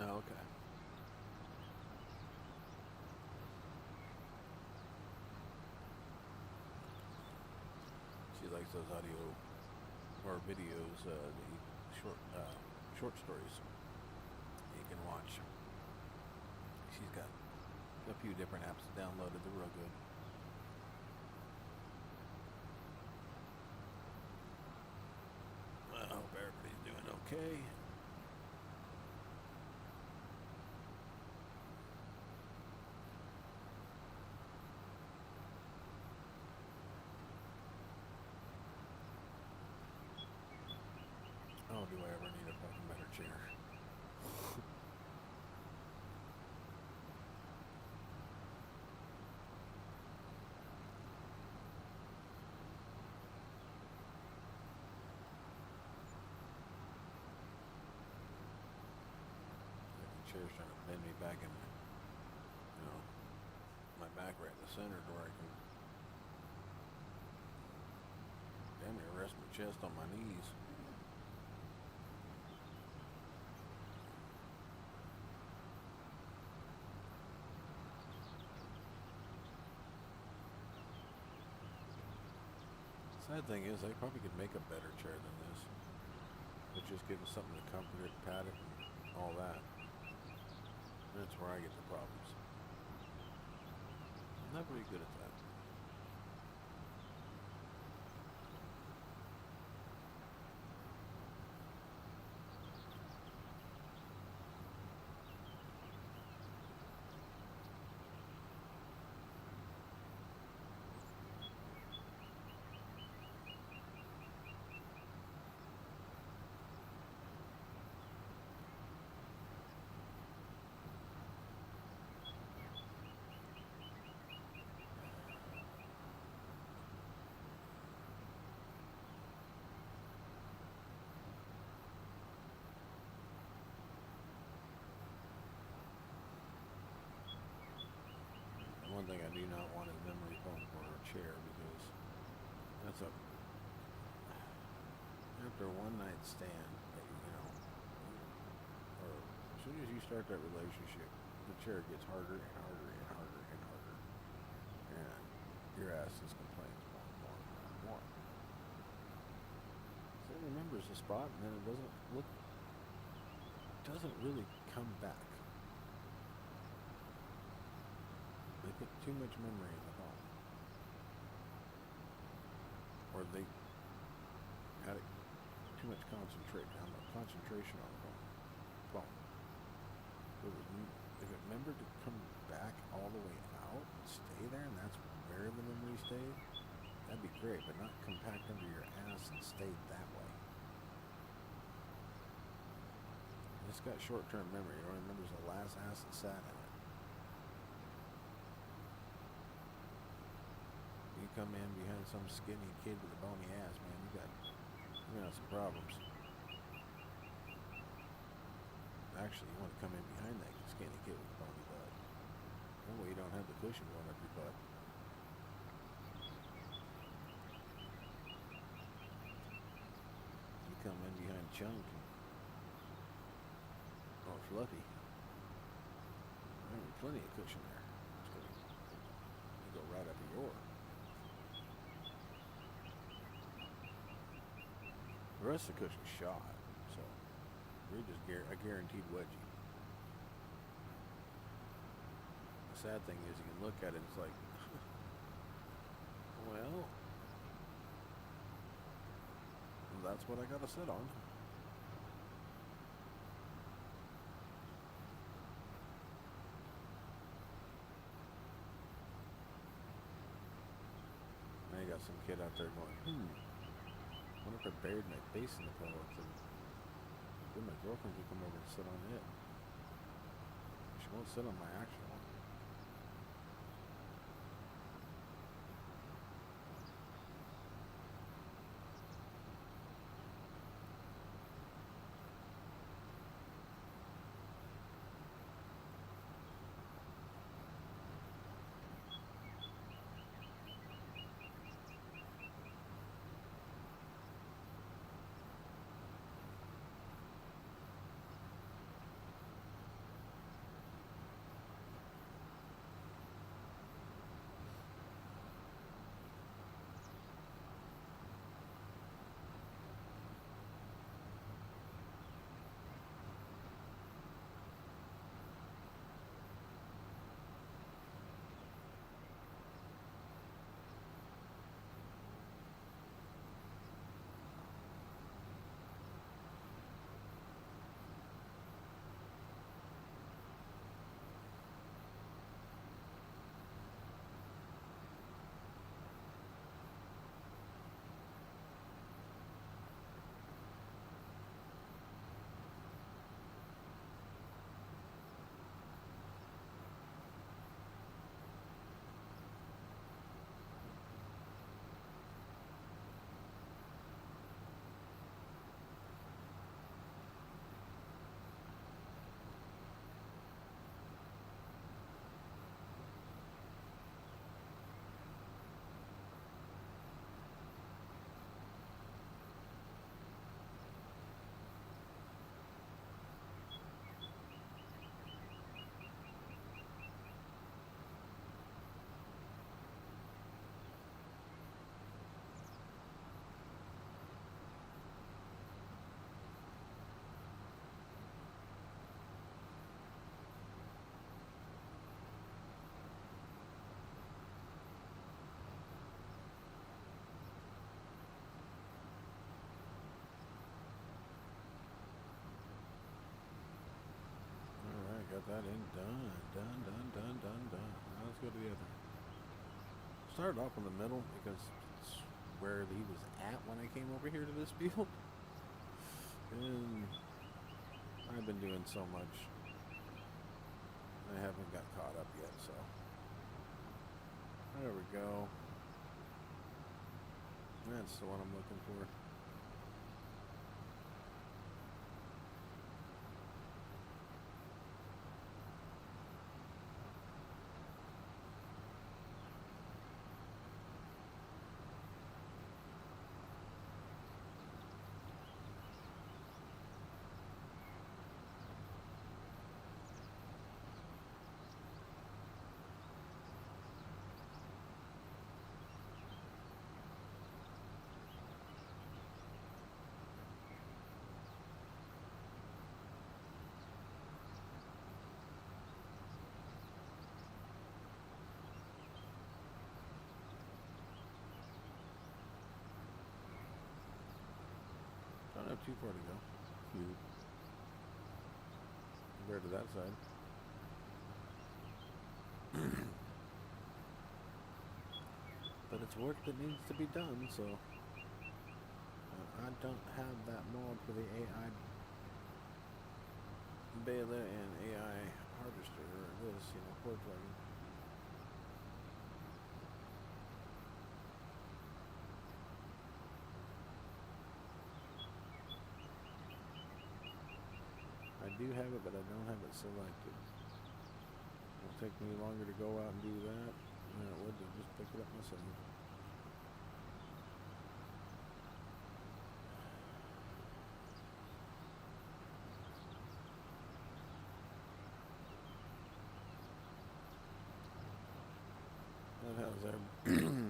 Oh, okay. She likes those audio or videos, the short stories you can watch. She's got a few different apps downloaded. They're real good. I hope everybody's doing okay. Oh, do I ever need a fucking better chair? The chair's trying to bend me back in, my back right in the center to where I can damn near rest my chest on my knees. Sad thing is, I probably could make a better chair than this. But just getting something to comfort it, pat it, and all that. That's where I get the problems. I'm not very good at that. One thing I do not want is memory foam for a chair, because that's after a one-night stand that or as soon as you start that relationship, the chair gets harder and harder and harder and harder, and your ass just complains more and more and more and more. So it remembers the spot, and then it doesn't really come back. They put too much memory in the phone, or they had too much concentration on the phone. If it remembered to come back all the way out and stay there, and that's where the memory stayed, that'd be great, but not compact under your ass and stay that way. It's got short-term memory. It only remembers the last ass that sat in it. You come in behind some skinny kid with a bony ass, man, you got some problems. Actually, you want to come in behind that skinny kid with a bony butt. That way you don't have the cushion going up your butt. You come in behind Chunk or Fluffy. There's plenty of cushion there. You go right up your. The rest of the cushion's shot, so you're just a guaranteed wedgie. The sad thing is you can look at it, it's like, well, that's what I gotta sit on. Now you got some kid out there going, what if I buried my face in the pillow? Then my girlfriend could come over and sit on it. She won't sit on my actual one. Got that in, done. Now let's go to the other. Started off in the middle because it's where he was at when I came over here to this field. And I've been doing so much. I haven't got caught up yet, so. There we go. That's the one I'm looking for. Don't have too far to go. Compared to that side. But it's work that needs to be done, so I don't have that mod for the AI baler and AI harvester, or this, you know, cord plugging. I do have it, but I don't have it selected. It'll take me longer to go out and do that than it would to just pick it up myself.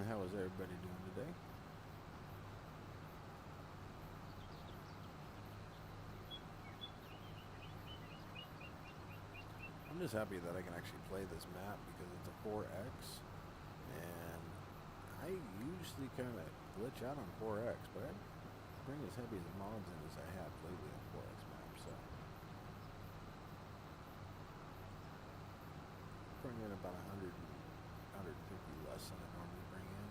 How is everybody doing today? I'm just happy that I can actually play this map because it's a 4X, and I usually kind of glitch out on 4X, but I bring as heavy as mods in as I have lately on 4X maps, so bring in about 100, 150 less than I normally bring in.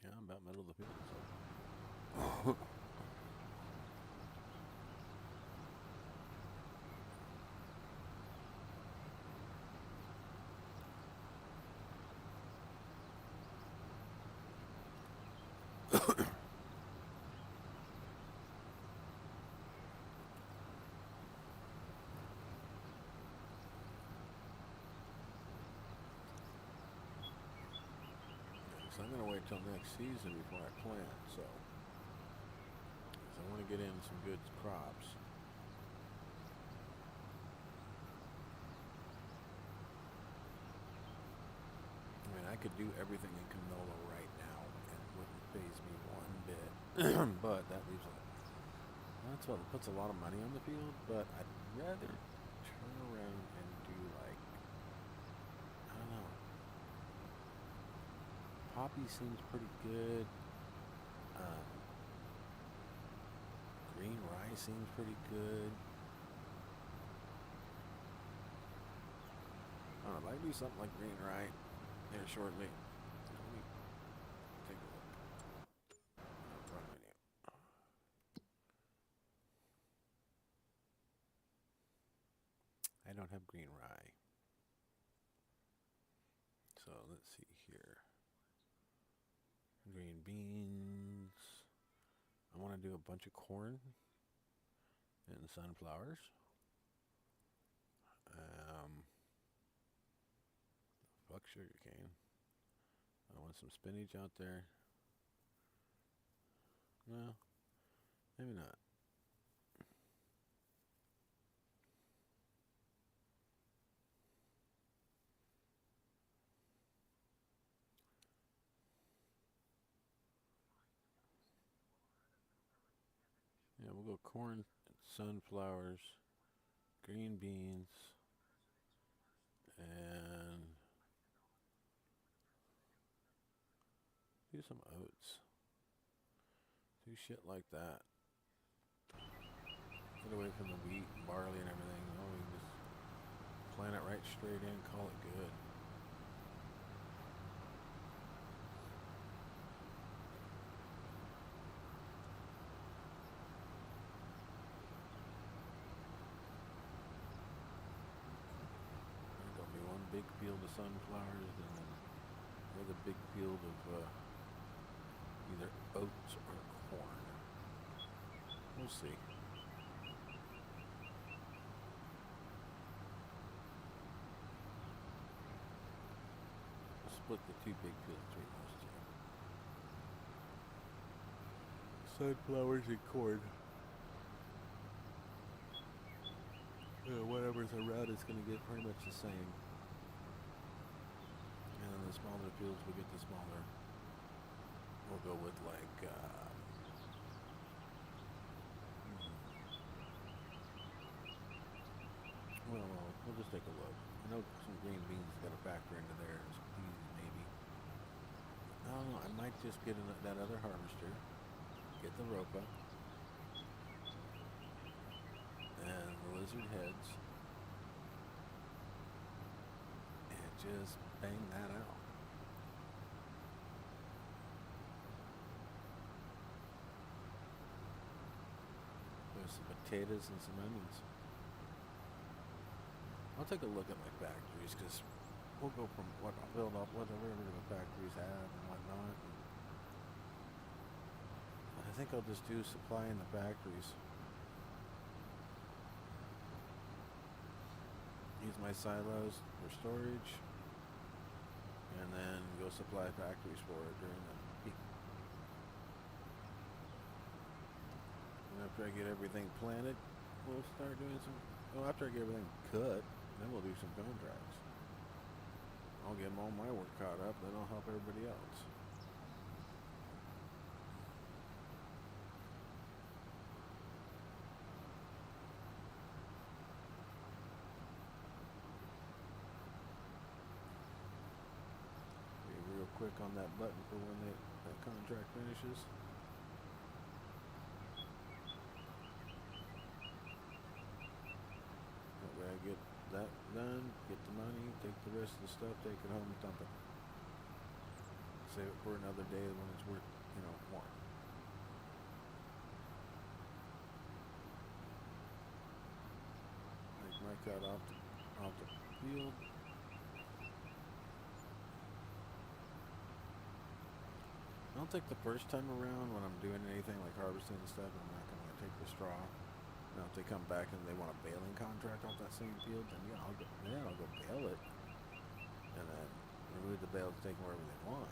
Yeah, I'm about middle of the field, so. So I'm going to wait till next season before I plant, so I want to get in some good crops. I mean, I could do everything in canola right now and it wouldn't faze me one bit, but that leaves that's what puts a lot of money on the field, but I'd rather turn around and do, like, I don't know. Poppy seems pretty good. Green rye seems pretty good. I don't know, if I do something like green rye here shortly. Let me take a look. Run menu. I don't have green rye. So let's see here. Green beans. I want to do a bunch of corn and sunflowers. Fuck sugarcane. I want some spinach out there. No, maybe not. Yeah, we'll go corn, sunflowers, green beans, and do some oats. Do shit like that. Get away from the wheat and barley and everything. Oh, we can Plan it right straight in, call it good. There's gonna be one big field of sunflowers and then another big field of either oats or corn. We'll see. We'll split the two big fields between those two. Sunflowers and corn. Whatever's around it's going to get pretty much the same. And then the smaller fields will get the smaller. We'll go with like, well, we'll just take a look. I know some green beans got to factor into there. Maybe. Oh, I might just get that other harvester. Get the ropa. And the lizard heads. And just bang that out. There's some potatoes and some onions. I'll take a look at my factories because we'll go from what I'll build up whatever the factories have and whatnot. And I think I'll just do supply in the factories. Use my silos for storage and then go supply factories for it during the peak. And after I get everything planted, we'll start doing some, well, after I get everything cut, then we'll do some contracts. I'll get all my work caught up, then I'll help everybody else. Be real quick on that button for when that contract finishes. That way I get that done, get the money, take the rest of the stuff, take it home and dump it. Save it for another day when it's worth, more. Make my cut off the field. I don't think the first time around when I'm doing anything like harvesting and stuff, I'm not going to take the straw. Now, if they come back and they want a baling contract off that same field, then yeah, I'll go bale it, and then remove the bale to take them wherever they want.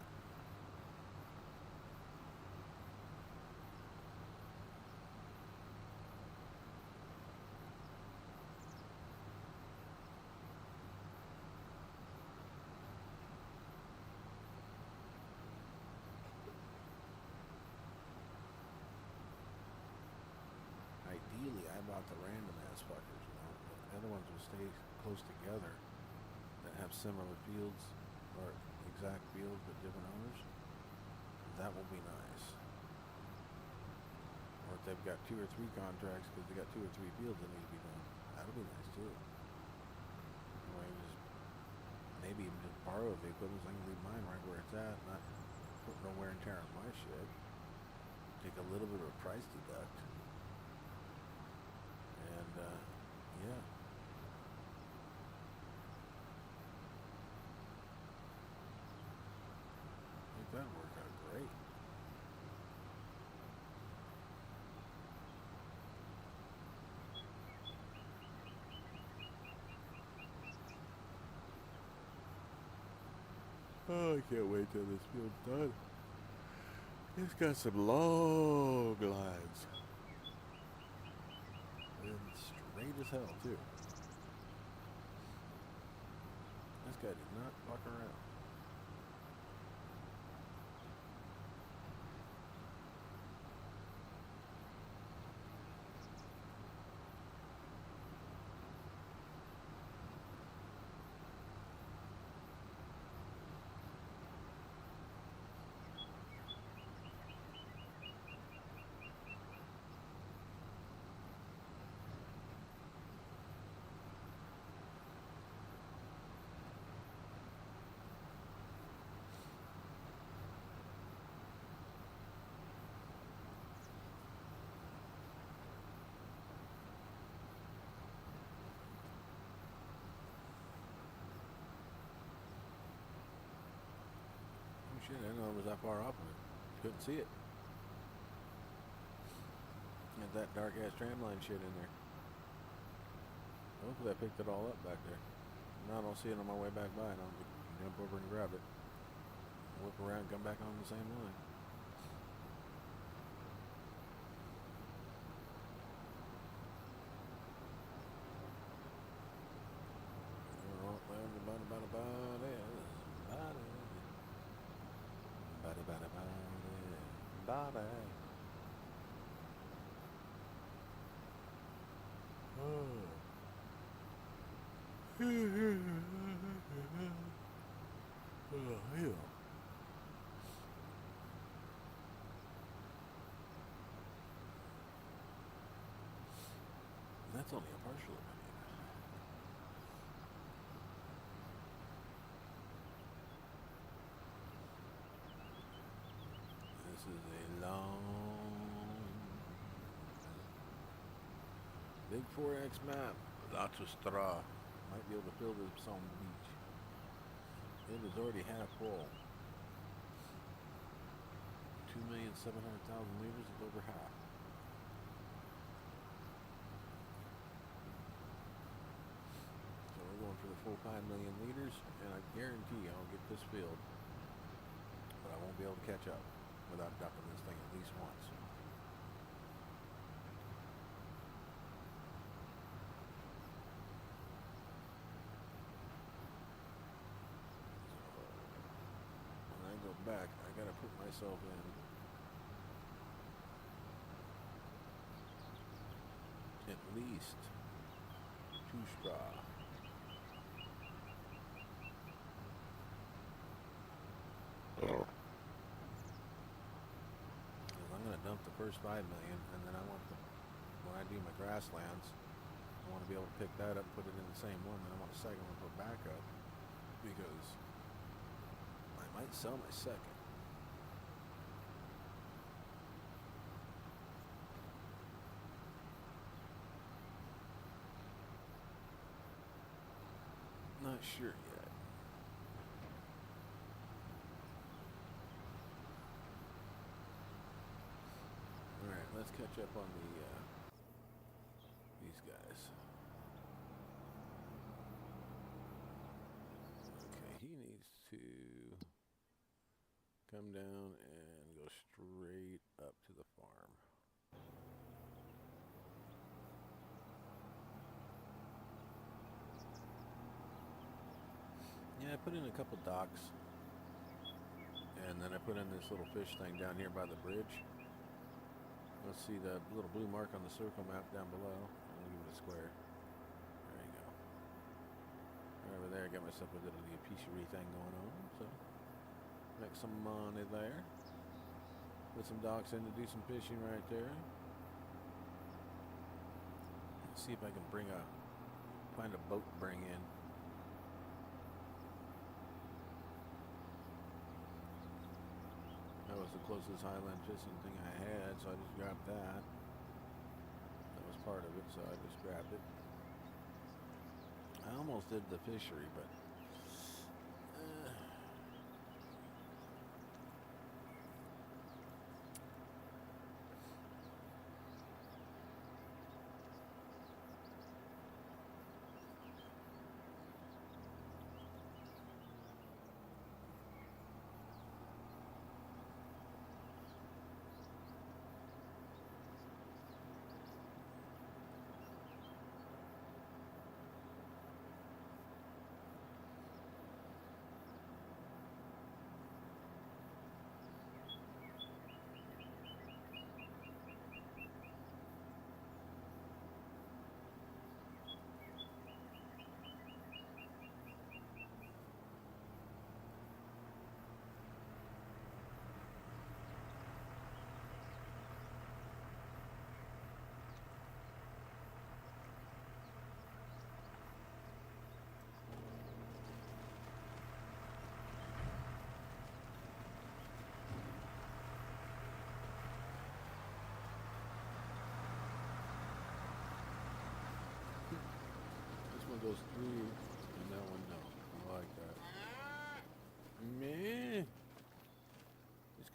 Ideally, I bought the random ass fuckers, The other ones will stay close together that have similar fields or exact fields but different owners. That will be nice. Or if they've got 2 or 3 contracts because they got 2 or 3 fields that need to be done, that'll be nice too. Or maybe even just borrow the equipment so I can leave mine right where it's at, not put no wear and tear on my shit. Take a little bit of a price deduct. And, yeah. I think that'd work out great. Oh, I can't wait till this field's done. It's got some long lines. And straight as hell, too. This guy did not fuck around. Shit, I didn't know it was that far off of it. Couldn't see it. Had that dark ass tramline shit in there. Hopefully I picked it all up back there. Now I don't see it on my way back by, and I'll jump over and grab it. Whip around, come back on the same line. Oh, yeah. That's only a partial opinion. This is a long big 4X map. Lots of straw. Might be able to fill this on the beach. It is already half full. 2,700,000 liters is over half. So we're going for the full 5 million liters, and I guarantee I'll get this filled. But I won't be able to catch up without dumping this thing at least once. Back, I gotta put myself in at least 2 straw. Oh. I'm gonna dump the first 5 million, and then I want when I do my grasslands, I want to be able to pick that up and put it in the same one, and I want the second one put back up, because I might sell my second. Not sure yet. Alright, let's catch up on these guys. Okay, he needs to come down and go straight up to the farm. Yeah, I put in a couple docks, and then I put in this little fish thing down here by the bridge. Let's see the little blue mark on the circle map down below. I'll give it a square. There you go. Right over there, I got myself a little epicerie thing going on, so make some money there. Put some docks in to do some fishing right there. Let's see if I can find a boat to bring in. That was the closest highland fishing thing I had, so I just grabbed that. That was part of it, so I just grabbed it. I almost did the fishery, but goes through, and that one no. I like that. Meh.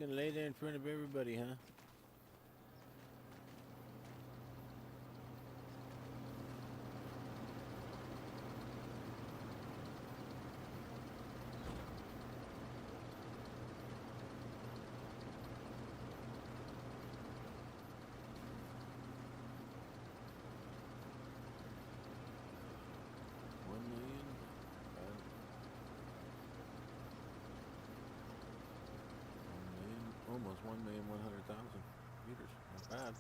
gonna lay there in front of everybody, huh? Almost 1,100,000 meters. Not bad.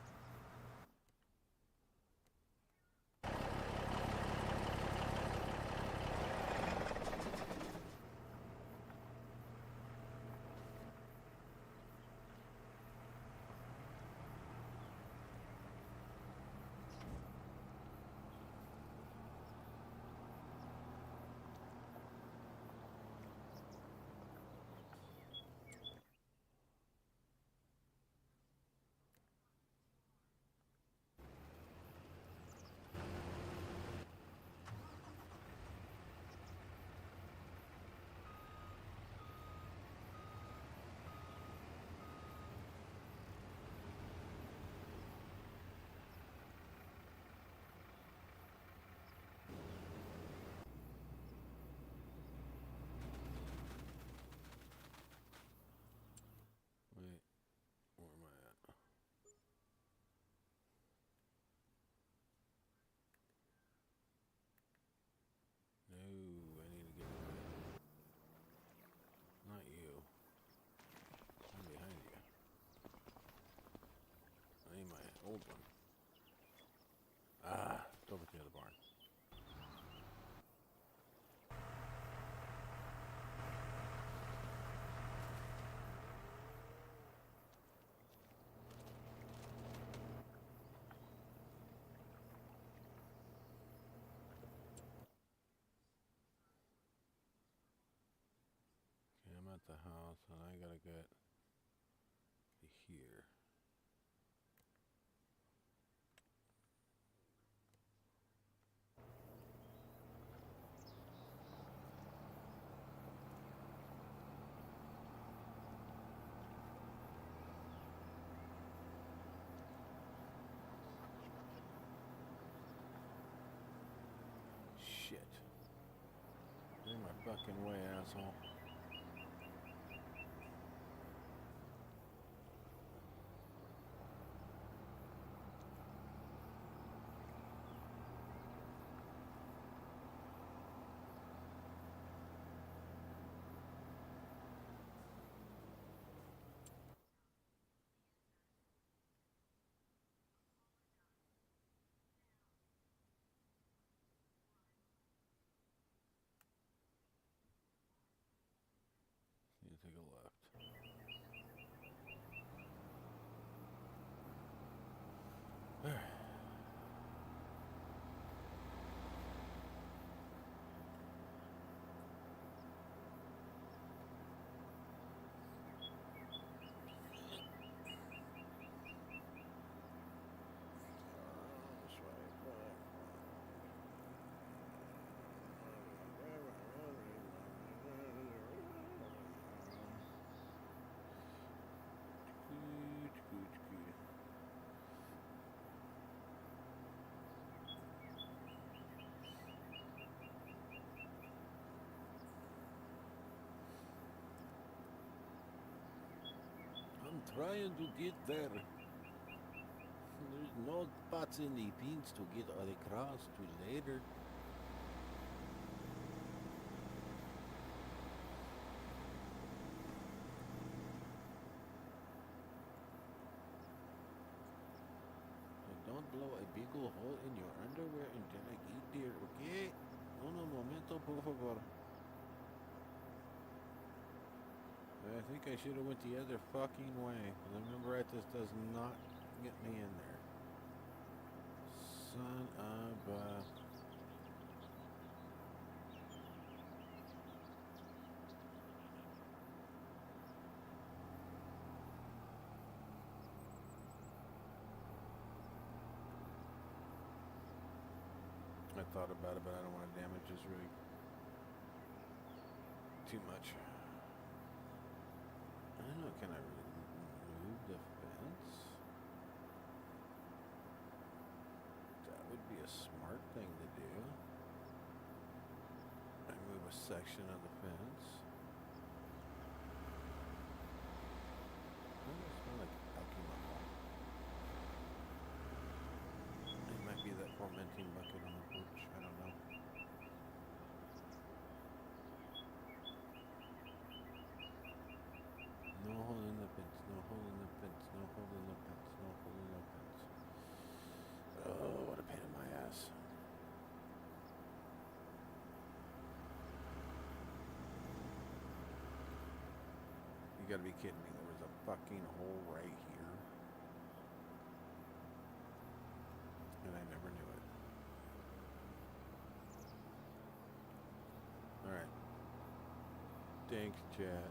Wait, where am I at? No, I need to get away. Not you. I'm behind you. I need my old one. Ah, it's over near the barn. Okay, I'm at the house and I gotta get to here. Shit. You're in my fucking way, asshole. Need to take a left. Alright. I'm trying to get there. There's no spots in the pins to get across to later. So don't blow a big ol' hole in your underwear until I get there, okay? Un momento, por favor. I think I should have went the other fucking way. Because I remember right, this does not get me in there. Son of a... I thought about it, but I don't want to damage this rig too much. I don't know, can I really smart thing to do. I move a section of the fence. Why does it smell like alcohol? It might be that fermenting bucket on the porch. I don't know. No hole in the fence, no hole in the fence, no hole in the fence, no hole in the fence. Oh, what a pain in my ass. You gotta be kidding me. There was a fucking hole right here. And I never knew it. Alright. Thanks, chat.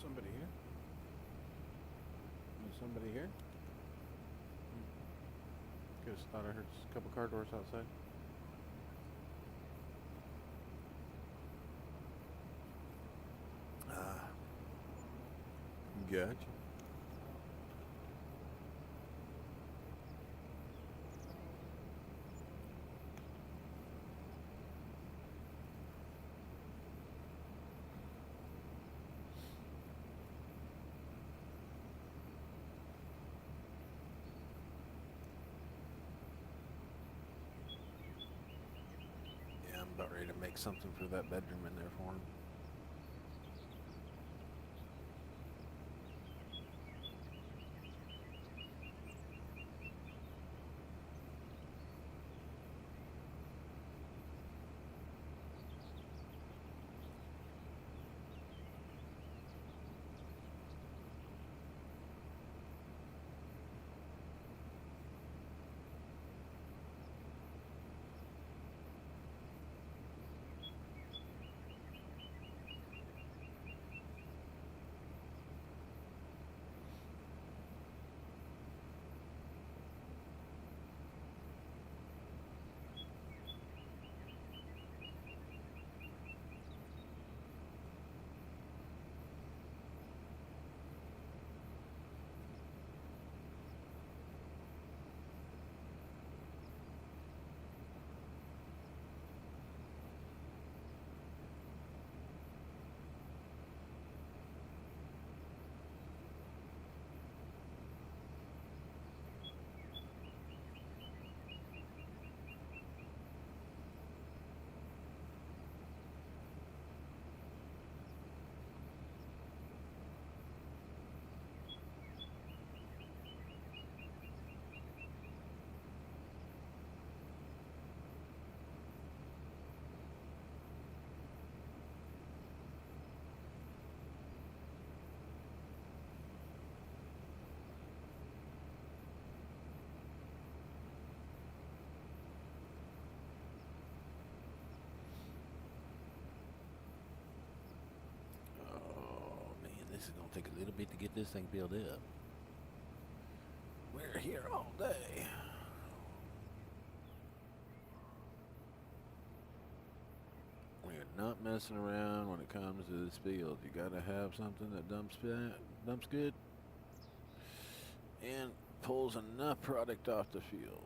Somebody here? Is somebody here? Just thought I heard a couple car doors outside. Ah. Gotcha. I'm about ready to make something for that bedroom in there for him. This is going to take a little bit to get this thing built up. We're here all day. not messing around when it comes to this field. You gotta have something that dumps good and pulls enough product off the field.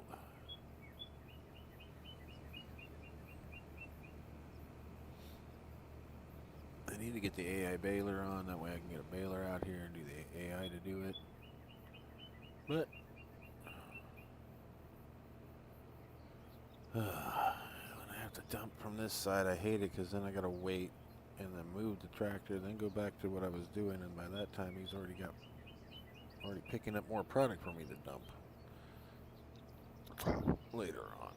I need to get the AI baler on, that way I can get a baler out here and do the AI to do it. But when I have to dump from this side, I hate it because then I gotta wait and then move the tractor, then go back to what I was doing, and by that time he's already picking up more product for me to dump later on.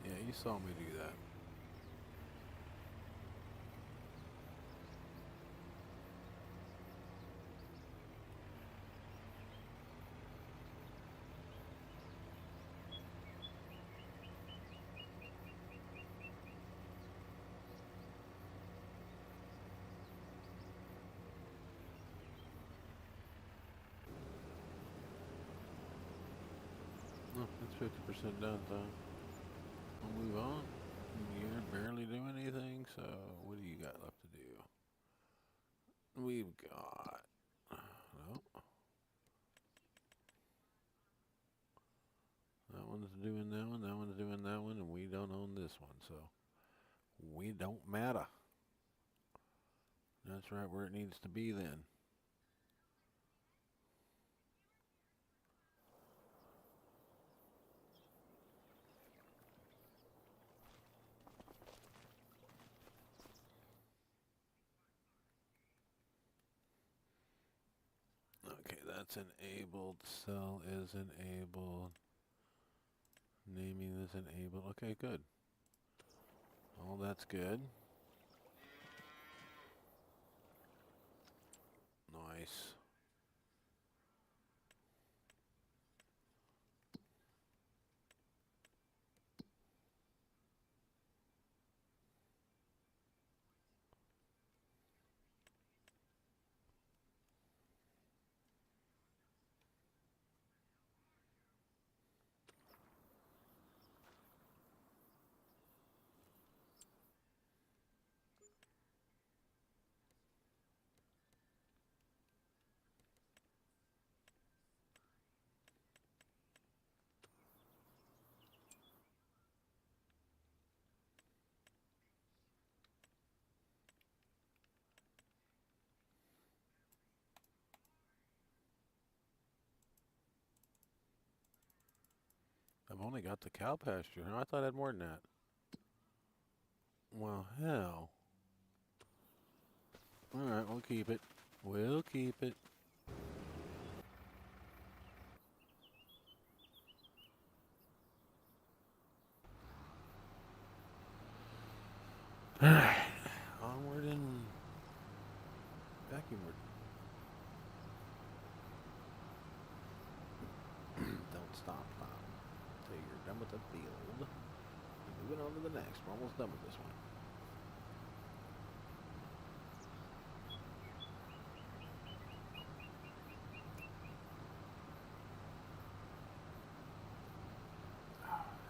Yeah, you saw me do that. Oh, that's 50% done, though. We'll move on. You're barely doing anything, so what do you got left to do? We've got... No. That one's doing that one, that one's doing that one, and we don't own this one, so we don't matter. That's right where it needs to be then. Okay, that's enabled. Cell is enabled. Naming is enabled. Okay, good. All that's good. Nice. only got the cow pasture. Huh? I thought I had more than that. Well, hell. Alright, we'll keep it. We'll keep it. Alright. Onward and vacuumward. Don't stop, Tom. Until you're done with the field. Moving on to the next. We're almost done with this one.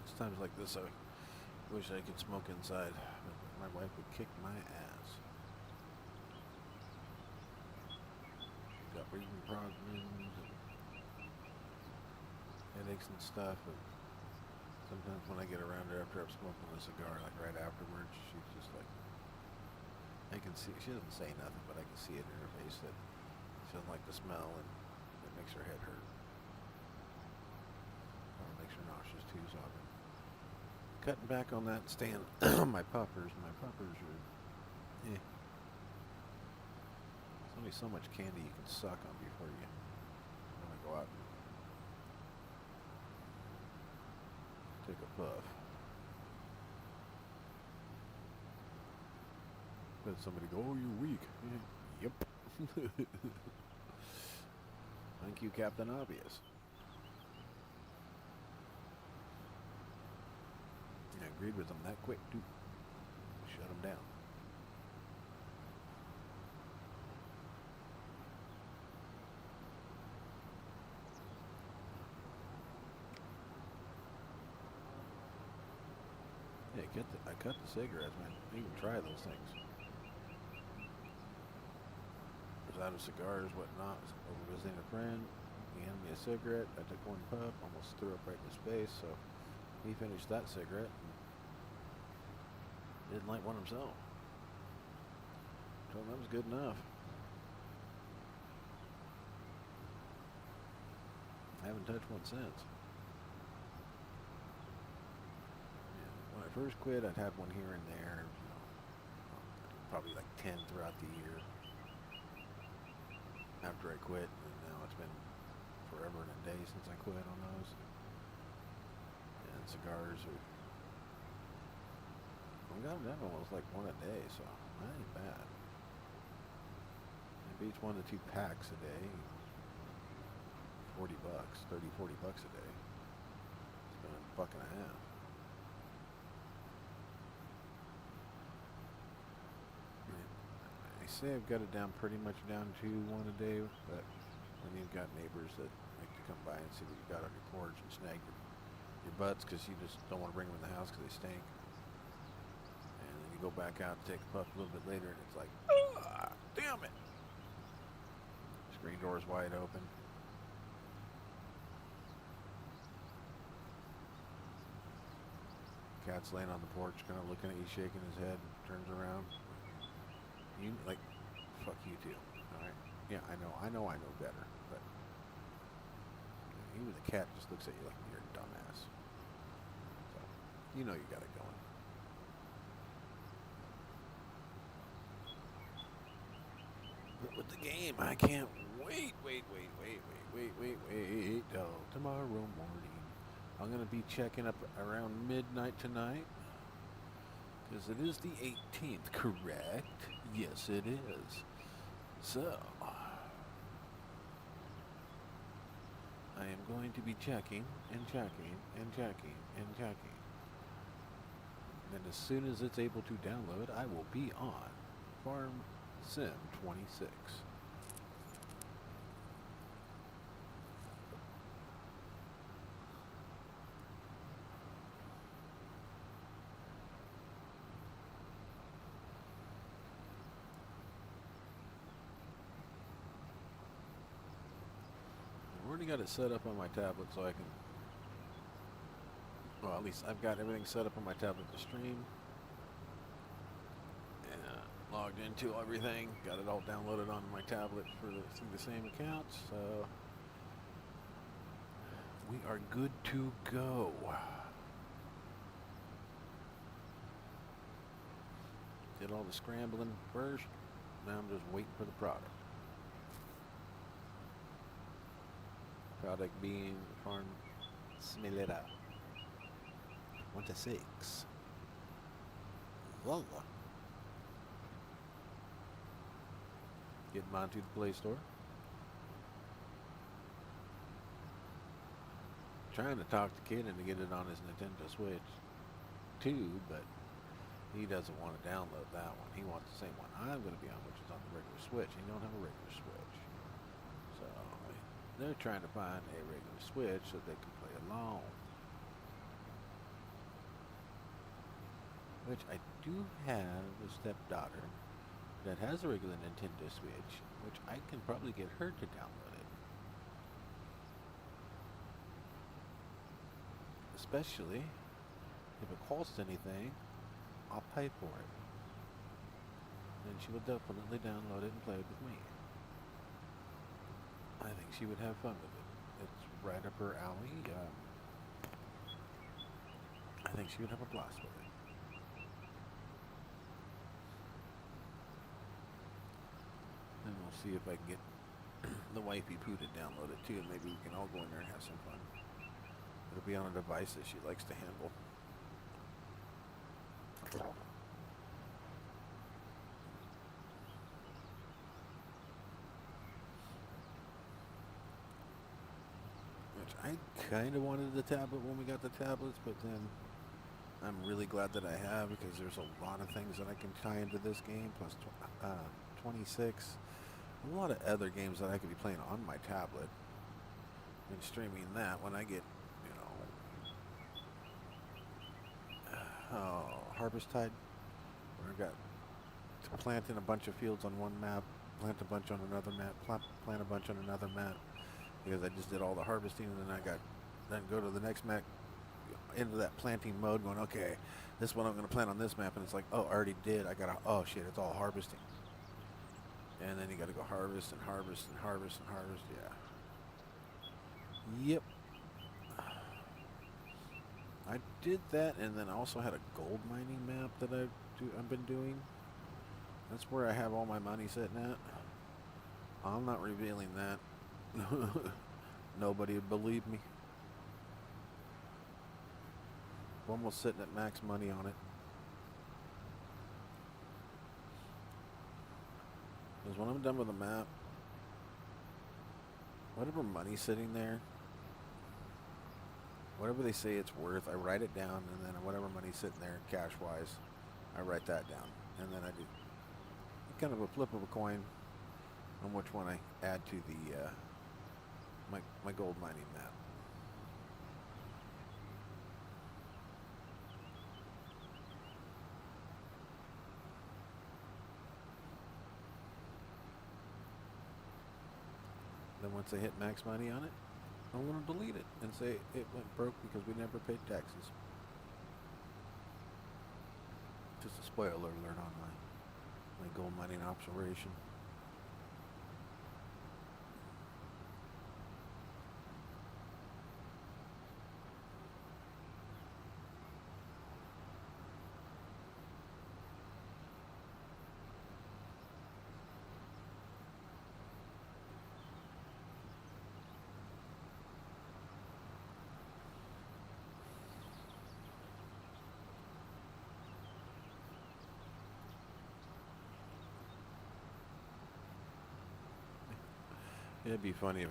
It's times like this I wish I could smoke inside, but my wife would kick my ass. Got breathing problems and headaches and stuff, and sometimes when I get around her after I've smoked a cigar, like right afterwards, she's just like, I can see, she doesn't say nothing, but I can see it in her face that she doesn't like the smell and it makes her head hurt. Or it makes her nauseous too, so I've been cutting back on that, staying on my puffers. My puffers are, There's only so much candy you can suck on before you want to go out and take a puff. Then somebody go, oh, you're weak. Yep. Thank you, Captain Obvious. I agreed with them that quick, too. Shut them down. Yeah, I cut the cigarettes, man. I didn't even try those things. I was out of cigars, whatnot. Over visiting a friend. He handed me a cigarette. I took one puff, almost threw up right in his face. So he finished that cigarette and didn't light one himself. Told him that was good enough. I haven't touched one since. When I first quit, I'd have one here and there, you know, probably like 10 throughout the year after I quit, and now it's been forever and a day since I quit on those. And cigars are, I've gotten that almost like one a day, so that ain't bad. Maybe each 1 to 2 packs a day, $40, 30, $40 a day. It's been $1.50. Say I've got it down pretty much down to 1 a day, but when you've got neighbors that like to come by and see what you got on your porch and snag your butts because you just don't want to bring them in the house because they stink, and then you go back out and take a puff a little bit later and it's like, ah, damn it, screen door's wide open. Cat's laying on the porch kind of looking at you, shaking his head, turns around. You like, fuck you too. All right. Yeah, I know better. But even the cat just looks at you like you're a dumbass. So you know you got it going. But with the game, I can't wait till tomorrow morning. I'm gonna be checking up around midnight tonight. Because it is the 18th, correct? Yes, it is. So, I am going to be checking and checking and checking and checking. And as soon as it's able to download, I will be on Farm Sim 26. I've already got it set up on my tablet so I can, well, at least I've got everything set up on my tablet to stream. And logged into everything, got it all downloaded onto my tablet through the same account, so we are good to go. Did all the scrambling first. Now I'm just waiting for the product. Product being Farm Simulator 1 to 6. Whoa. Get them onto the Play Store. Trying to talk the kid into get it on his Nintendo Switch too, but he doesn't want to download that one. He wants the same one I'm going to be on, which is on the regular Switch. He don't have a regular Switch. So they're trying to find a regular Switch so they can play along. Which I do have a stepdaughter that has a regular Nintendo Switch, which I can probably get her to download it. Especially if it costs anything, I'll pay for it. And she would definitely download it and play it with me. I think she would have fun with it. It's right up her alley. I think she would have a blast with it. And we'll see if I can get the wifey Pooh to download it too, and maybe we can all go in there and have some fun. It'll be on a device that she likes to handle. Which I kind of wanted the tablet when we got the tablets, but then I'm really glad that I have, because there's a lot of things that I can tie into this game, plus 26. A lot of other games that I could be playing on my tablet and streaming that when I get, Harvest Tide, where I got to plant in a bunch of fields on one map, plant a bunch on another map, plant a bunch on another map, because I just did all the harvesting, and then then go to the next map, into that planting mode, going, okay, this one I'm going to plant on this map, and it's like, oh, I already did, oh shit, it's all harvesting. And then you got to go harvest and harvest and harvest and harvest, yeah. Yep. I did that, and then I also had a gold mining map that I've been doing. That's where I have all my money sitting at. I'm not revealing that. Nobody would believe me. I'm almost sitting at max money on it. Because when I'm done with the map, whatever money's sitting there, whatever they say it's worth, I write it down, and then whatever money's sitting there cash-wise, I write that down. And then I do kind of a flip of a coin on which one I add to the my gold mining map. Then once I hit max money on it, I'm going to delete it and say it went broke because we never paid taxes. Just a spoiler alert on my gold mining operation. It'd be funny if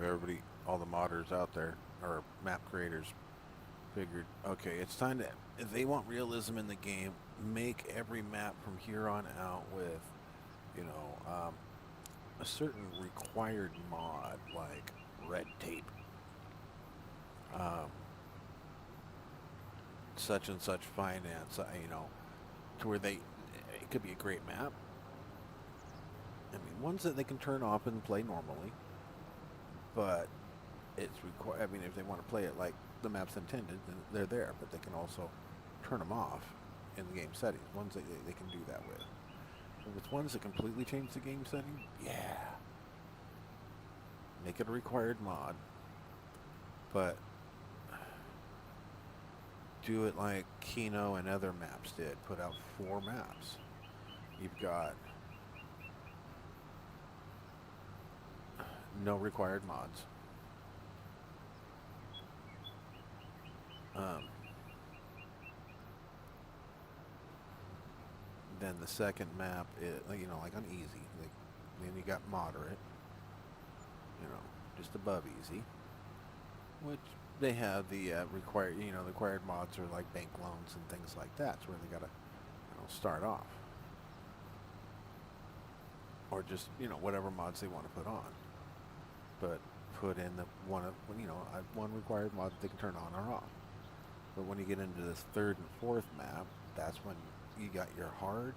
all the modders out there, or map creators, figured, okay, it's time to, if they want realism in the game, make every map from here on out with, a certain required mod, like red tape. Such and such finance, to where it could be a great map. I mean, ones that they can turn off and play normally. But it's required. I mean, if they want to play it like the map's intended, then they're there. But they can also turn them off in the game settings. Ones that they can do that with. If it's ones that completely change the game setting, yeah, make it a required mod. But do it like Kino and other maps did. Put out 4 maps. You've got no required mods. Then the second map is, like on easy. Like, then you got moderate. Just above easy. Which they have the required, the required mods are like bank loans and things like that. It's where they gotta, start off. Or just, whatever mods they want to put on. But put in the one required mod that they can turn on or off. But when you get into this 3rd and 4th map, that's when you got your hard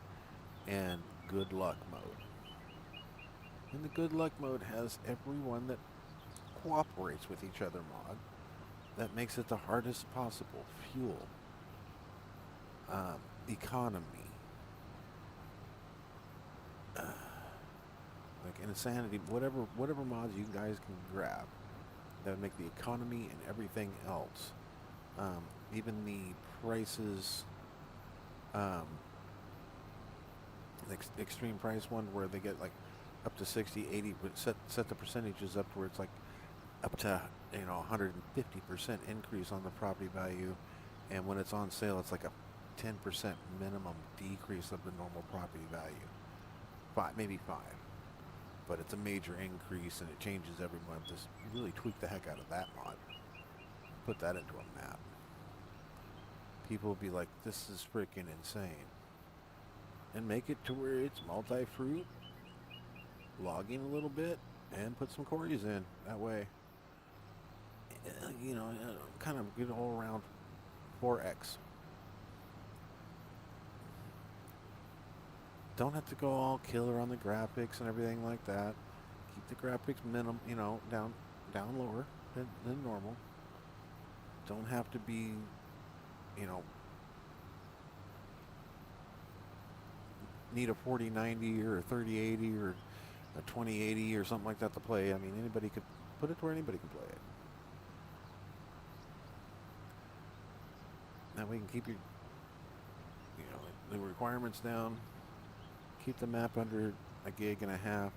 and good luck mode. And the good luck mode has everyone that cooperates with each other mod. That makes it the hardest possible. Fuel. Economy. Like insanity, whatever mods you guys can grab that would make the economy and everything else. Even the prices, the extreme price one where they get like up to 60, 80, set the percentages up to where it's like up to 150% increase on the property value, and when it's on sale it's like a 10% minimum decrease of the normal property value. Maybe 5. But it's a major increase and it changes every month. Just really tweak the heck out of that mod. Put that into a map. People will be like, this is freaking insane. And make it to where it's multi-fruit, logging a little bit, and put some quarries in. That way, kind of good all around 4X. Don't have to go all killer on the graphics and everything like that. Keep the graphics minimum, down lower than normal. Don't have to be, need a 4090 or a 3080 or a 2080 or something like that to play. I mean, anybody could put it to where anybody can play it. Now we can keep your, the requirements down. Keep the map under 1.5 GB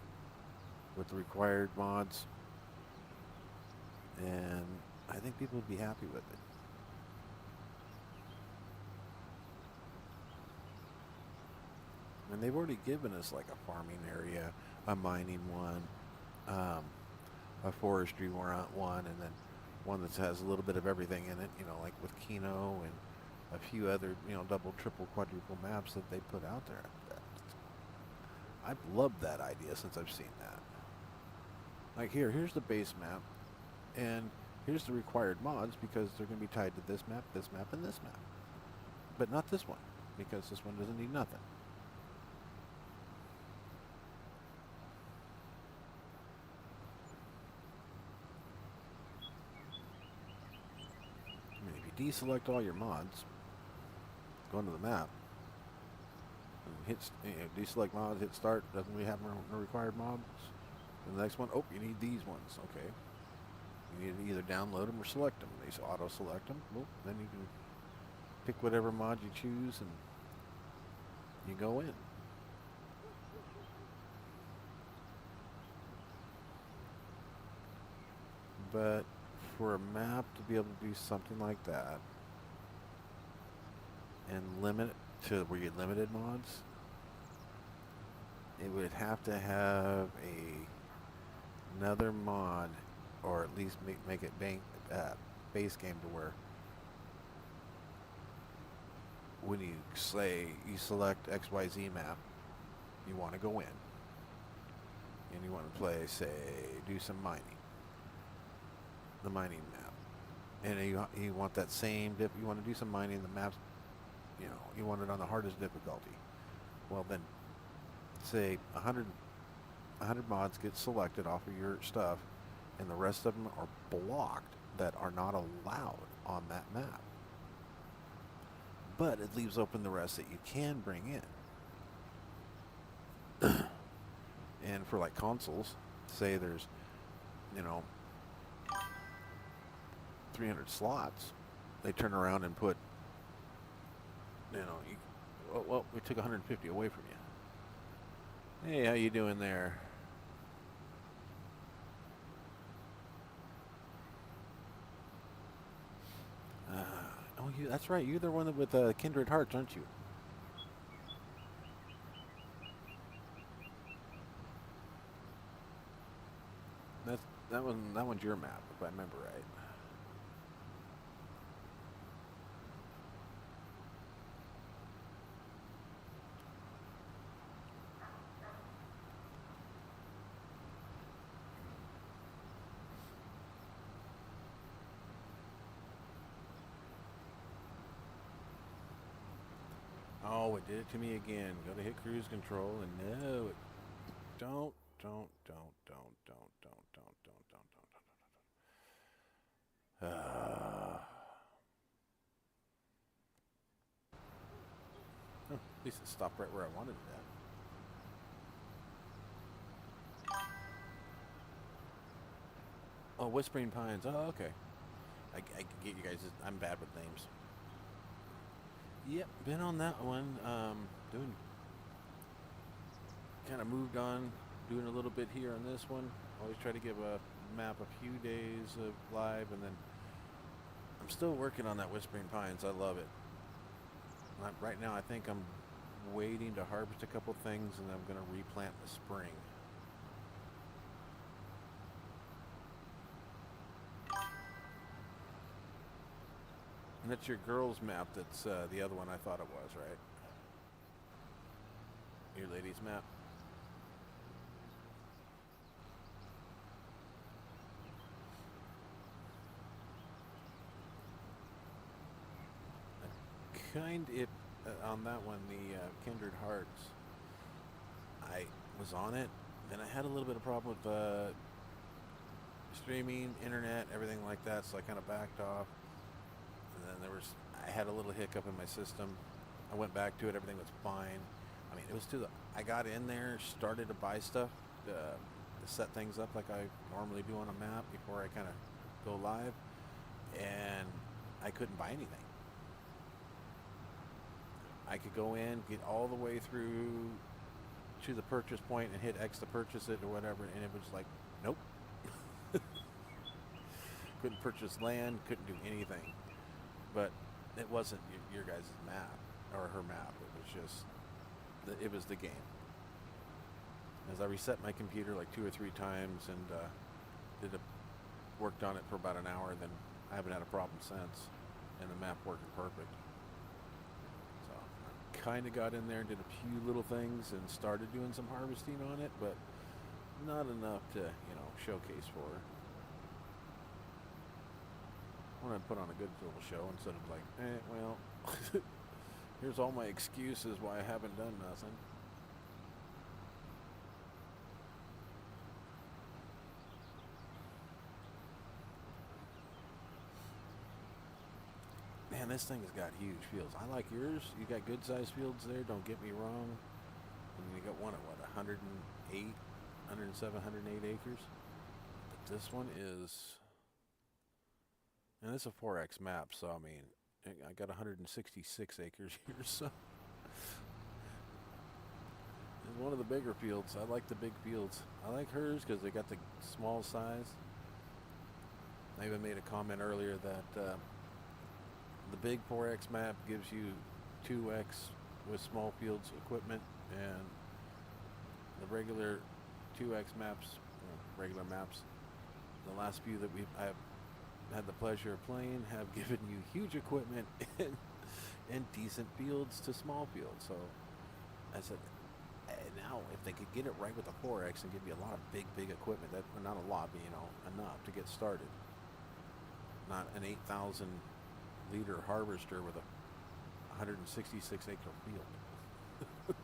with the required mods, and I think people would be happy with it. And they've already given us like a farming area, a mining one, a forestry one, and then one that has a little bit of everything in it, like with Kino and a few other, double, triple, quadruple maps that they put out there. I've loved that idea since I've seen that. Like here's the base map, and here's the required mods because they're going to be tied to this map, and this map. But not this one, because this one doesn't need nothing. I mean, if you deselect all your mods, go into the map, deselect mods, hit start, doesn't really have no required mods. And the next one, you need these ones, okay. You need to either download them or select them. They auto-select them, then you can pick whatever mod you choose and you go in. But for a map to be able to do something like that and limit it to where you limited mods, it would have to have another mod, or at least make it base game to where when you say you select XYZ map, you want to go in and you want to play, say, do some mining, the mining map, and you want that same you want to do some mining, the maps, you want it on the hardest difficulty. Well, then say 100 mods get selected off of your stuff, and the rest of them are blocked that are not allowed on that map. But it leaves open the rest that you can bring in. And for like consoles, say there's 300 slots, they turn around and put You know, well, we took 150 away from you. Hey, how you doing there? Oh, that's right. You're the one with Kindred Hearts, aren't you? That's that one. That one's your map, if I remember right. Oh, it did it to me again. Go to hit cruise control and no, it don't. Oh, at least it stopped right where I wanted it at. Oh, Whispering Pines. Oh, okay. I get you guys. I'm bad with names. Yep, been on that one. Doing kind of moved on, doing a little bit here on this one. Always try to give a map a few days of live, and then I'm still working on that Whispering Pines. I love it. Right now, I think I'm waiting to harvest a couple things, and I'm going to replant in the spring. And that's your girl's map. That's the other one I thought it was, right? Your lady's map. On that one, the Kindred Hearts, I was on it, then I had a little bit of problem with streaming, internet, everything like that, so I kind of backed off. And then I had a little hiccup in my system. I went back to it, everything was fine. I mean, it was I got in there, started to buy stuff to set things up like I normally do on a map before I kind of go live, and I couldn't buy anything. I could go in, get all the way through to the purchase point and hit X to purchase it or whatever, and it was like, nope. Couldn't purchase land, couldn't do anything. But it wasn't your guys' map or her map. It was the game. As I reset my computer like 2 or 3 times and worked on it for about an hour, then I haven't had a problem since, and the map working perfect. Kind of got in there and did a few little things and started doing some harvesting on it, but not enough to, showcase for her. I want to put on a good little show instead of like, well, here's all my excuses why I haven't done nothing. Man, this thing has got huge fields. I like yours. You got good sized fields there, don't get me wrong. I mean, you got one at what, 108, 107, 108 acres? But this one is, and it's a 4X map, so I mean, I got 166 acres here, so it's one of the bigger fields. I like the big fields. I like hers because they got the small size. I even made a comment earlier that the big 4X map gives you 2X with small fields equipment, and the regular 2X maps, regular maps, the last few that I've had the pleasure of playing have given you huge equipment and decent fields to small fields. So I said, now if they could get it right with the 4X and give you a lot of big equipment, that not a lot, but enough to get started. Not an 8,000 liter harvester with a 166 acre field.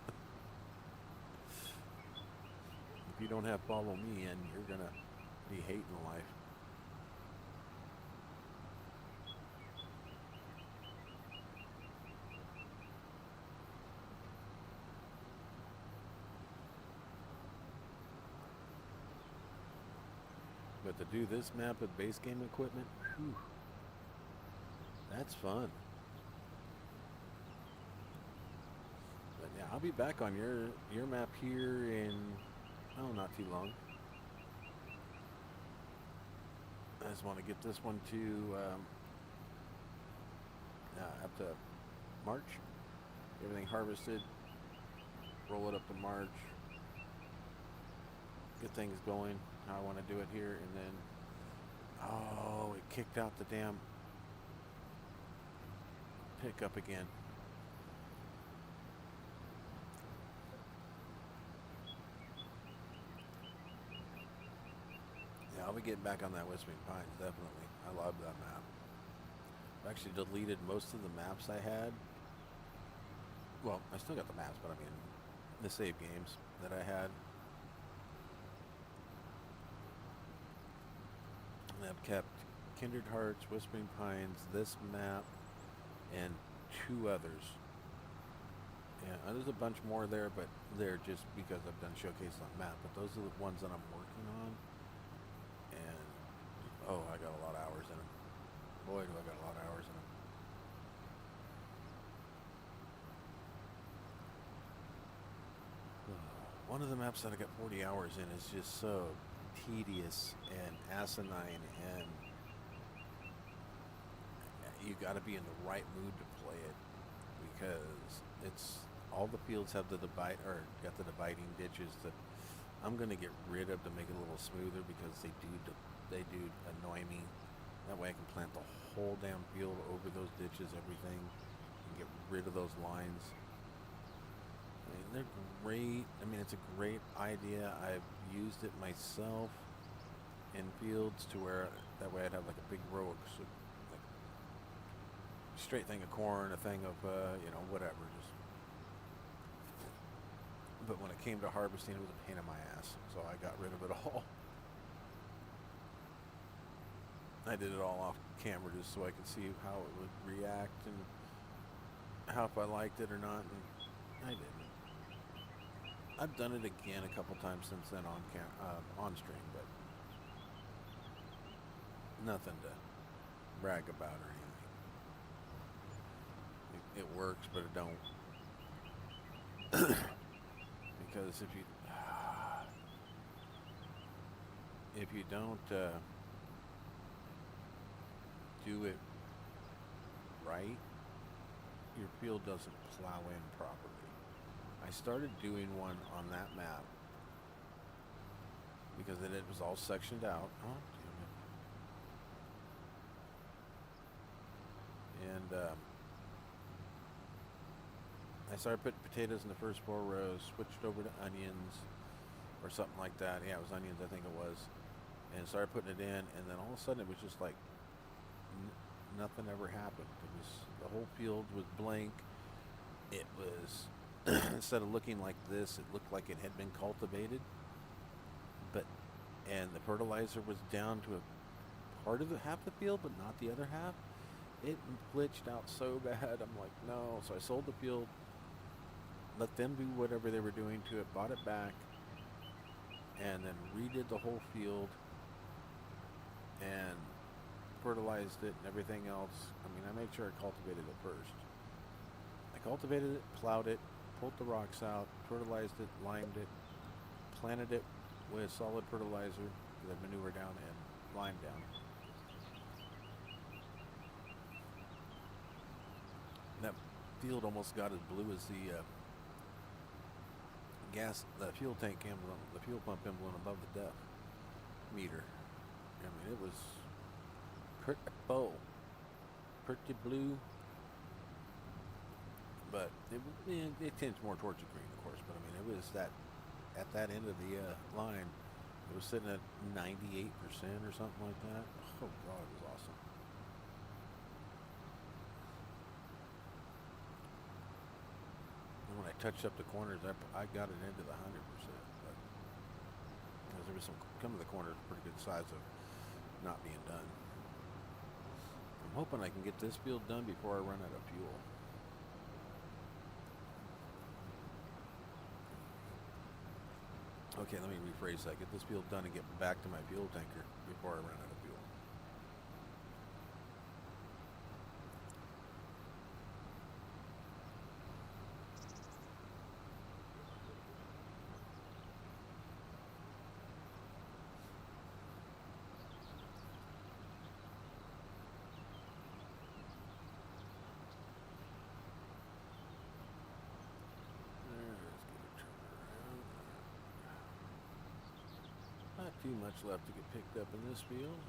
If you don't have follow me in, you're gonna be hating life. But to do this map with base game equipment, whew, that's fun. I'll be back on your map here in, oh, not too long. I just want to get this one to up to March. Everything harvested. Roll it up to March. Get things going. How I want to do it here, and then oh, it kicked out the damn pickup again. Yeah, I'll be getting back on that Whispering Pines, definitely. I love that map. I actually deleted most of the maps I had. Well, I still got the maps, but I mean the save games that I had. And I've kept Kindred Hearts, Whispering Pines, this map, and 2 others. Yeah, there's a bunch more there, but they're just because I've done showcase on map. But those are the ones that I'm working on. And oh, I got a lot of hours in them. Boy, do I got a lot of hours in them. One of the maps that I got 40 hours in is just so tedious and asinine, and you got to be in the right mood to play it, because it's all the fields have the divide, or got the dividing ditches that I'm going to get rid of to make it a little smoother, because they do annoy me. That way I can plant the whole damn field over those ditches, everything, and get rid of those lines. I mean, they're great. I mean, it's a great idea. I've used it myself in fields to where that way I'd have like a big row of like straight thing of corn, a thing of whatever. Just, but when it came to harvesting, it was a pain in my ass, so I got rid of it all. I did it all off camera just so I could see how it would react and how if I liked it or not, and I didn't. I've done it again a couple times since then on stream, but nothing to brag about or anything. It works, but it don't. Because if you don't do it right, your field doesn't plow in properly. I started doing one on that map because it was all sectioned out. Oh, damn it. And I started putting potatoes in the first 4 rows, switched over to onions or something like that. Yeah, it was onions, I think it was. And started putting it in, and then all of a sudden it was just like nothing ever happened. It was, the whole field was blank. It was instead of looking like this, it looked like it had been cultivated, and the fertilizer was down to a part of half the field, but not the other half. It glitched out so bad. I'm like, no. So I sold the field, let them do whatever they were doing to it, bought it back, and then redid the whole field and fertilized it and everything else. I mean, I made sure I cultivated it first. I cultivated it, plowed it, pulled the rocks out, fertilized it, limed it, planted it with solid fertilizer, the manure down and lime down. And that field almost got as blue as the fuel tank emblem, the fuel pump emblem above the depth meter. I mean, it was pretty blue. But it tends more towards the green, of course. But I mean, it was that at that end of the line, it was sitting at 98% or something like that. Oh God, it was awesome. And when I touched up the corners, I got it into the 100%. But because there was some of the corners pretty good size of not being done. I'm hoping I can get this field done before I run out of fuel. Okay, let me rephrase that. Get this field done and get back to my fuel tanker before I run out of fuel. Too much left to get picked up in this field.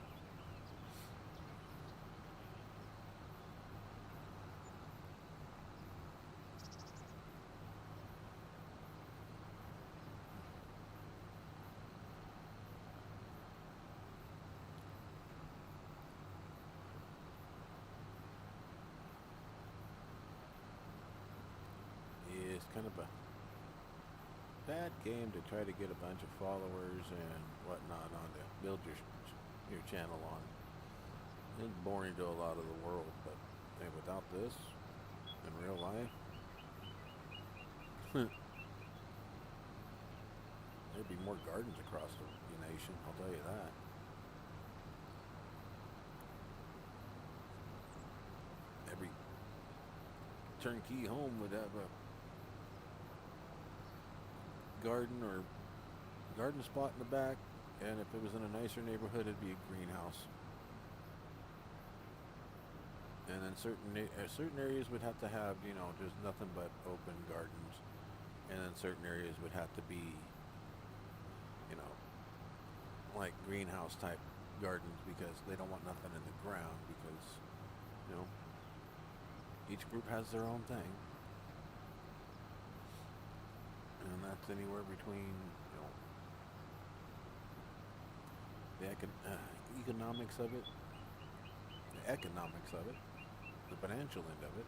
Yeah, it's kind of a bad game to try to get a bunch of followers and whatnot on to build your channel on. It's boring to a lot of the world, but hey, without this in real life, there'd be more gardens across the nation, I'll tell you that. Every turnkey home would have a garden spot in the back, and if it was in a nicer neighborhood, it'd be a greenhouse. And then certain areas would have to have, you know, just nothing but open gardens, and then certain areas would have to be, you know, like greenhouse type gardens, because they don't want nothing in the ground, because, you know, each group has their own thing. And that's anywhere between, you know, the economics of it, the economics of it, the financial end of it.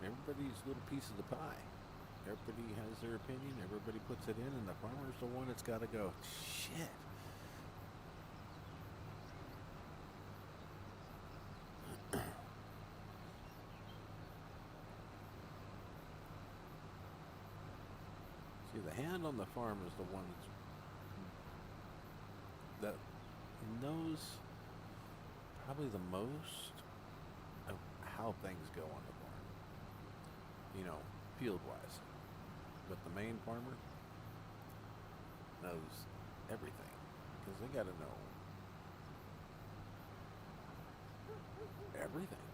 Everybody's little piece of the pie. Everybody has their opinion. Everybody puts it in, and the farmer's the one that's got to go, shit. See, the hand on the farm is the one that knows probably the most of how things go on the farm, you know, field-wise. But the main farmer knows everything, because they got to know everything.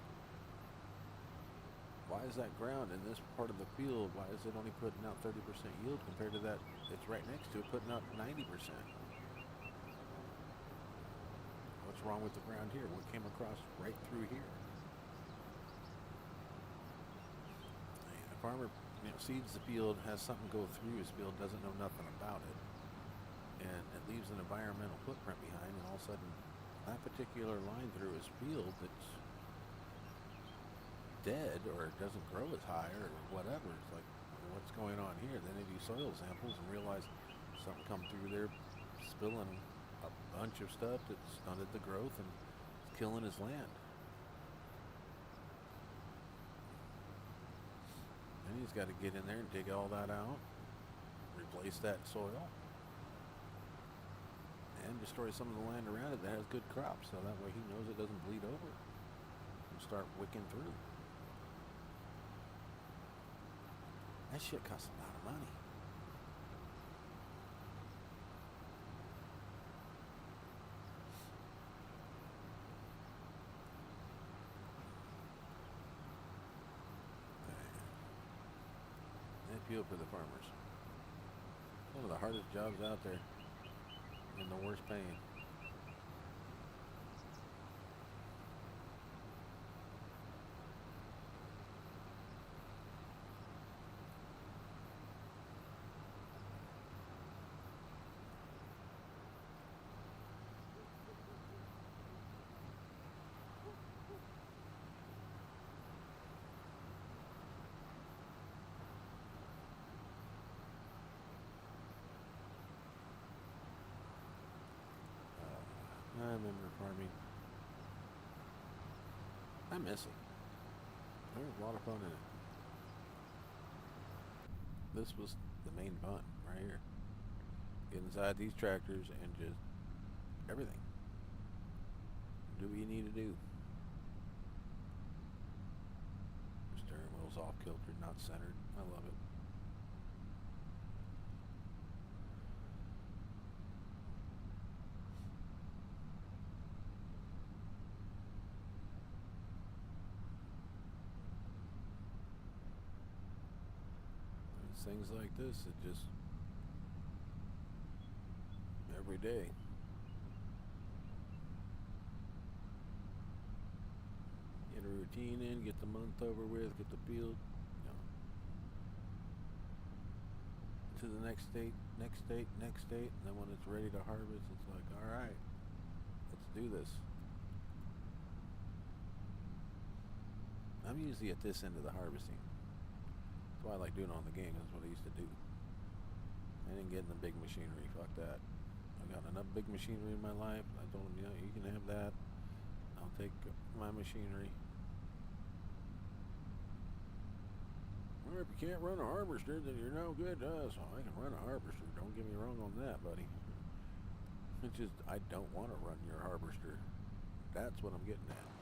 Why is that ground in this part of the field, why is it only putting out 30% yield compared to that it's right next to it putting out 90%? What's wrong with the ground here? What came across right through here? And a farmer, you know, seeds the field, has something go through his field, doesn't know nothing about it, and it leaves an environmental footprint behind, and all of a sudden that particular line through his field that's dead or doesn't grow as high or whatever, it's like, what's going on here? Then they do soil samples and realize something come through there spilling a bunch of stuff that stunted the growth and is killing his land. And he's got to get in there and dig all that out, replace that soil, and destroy some of the land around it that has good crops, so that way he knows it doesn't bleed over and start wicking through. That shit costs a lot of money. I feel for the farmers. One of the hardest jobs out there, and the worst paying. I remember farming. I miss it. There was a lot of fun in it. This was the main fun right here. Get inside these tractors and just everything. Do what you need to do. Steering wheel's off kilter, not centered. I love it. Things like this, it just every day. Get a routine in, get the month over with, get the field, you know, to the next state, and then when it's ready to harvest, it's like, all right, let's do this. I'm usually at this end of the harvesting. That's why I like doing it on the game. That's what I used to do. I didn't get in the big machinery. Fuck that. I got enough big machinery in my life. I told them, you know, you can have that. I'll take my machinery. Well, if you can't run a harvester, then you're no good to us. Well, I can run a harvester. Don't get me wrong on that, buddy. It's just, I don't want to run your harvester. That's what I'm getting at.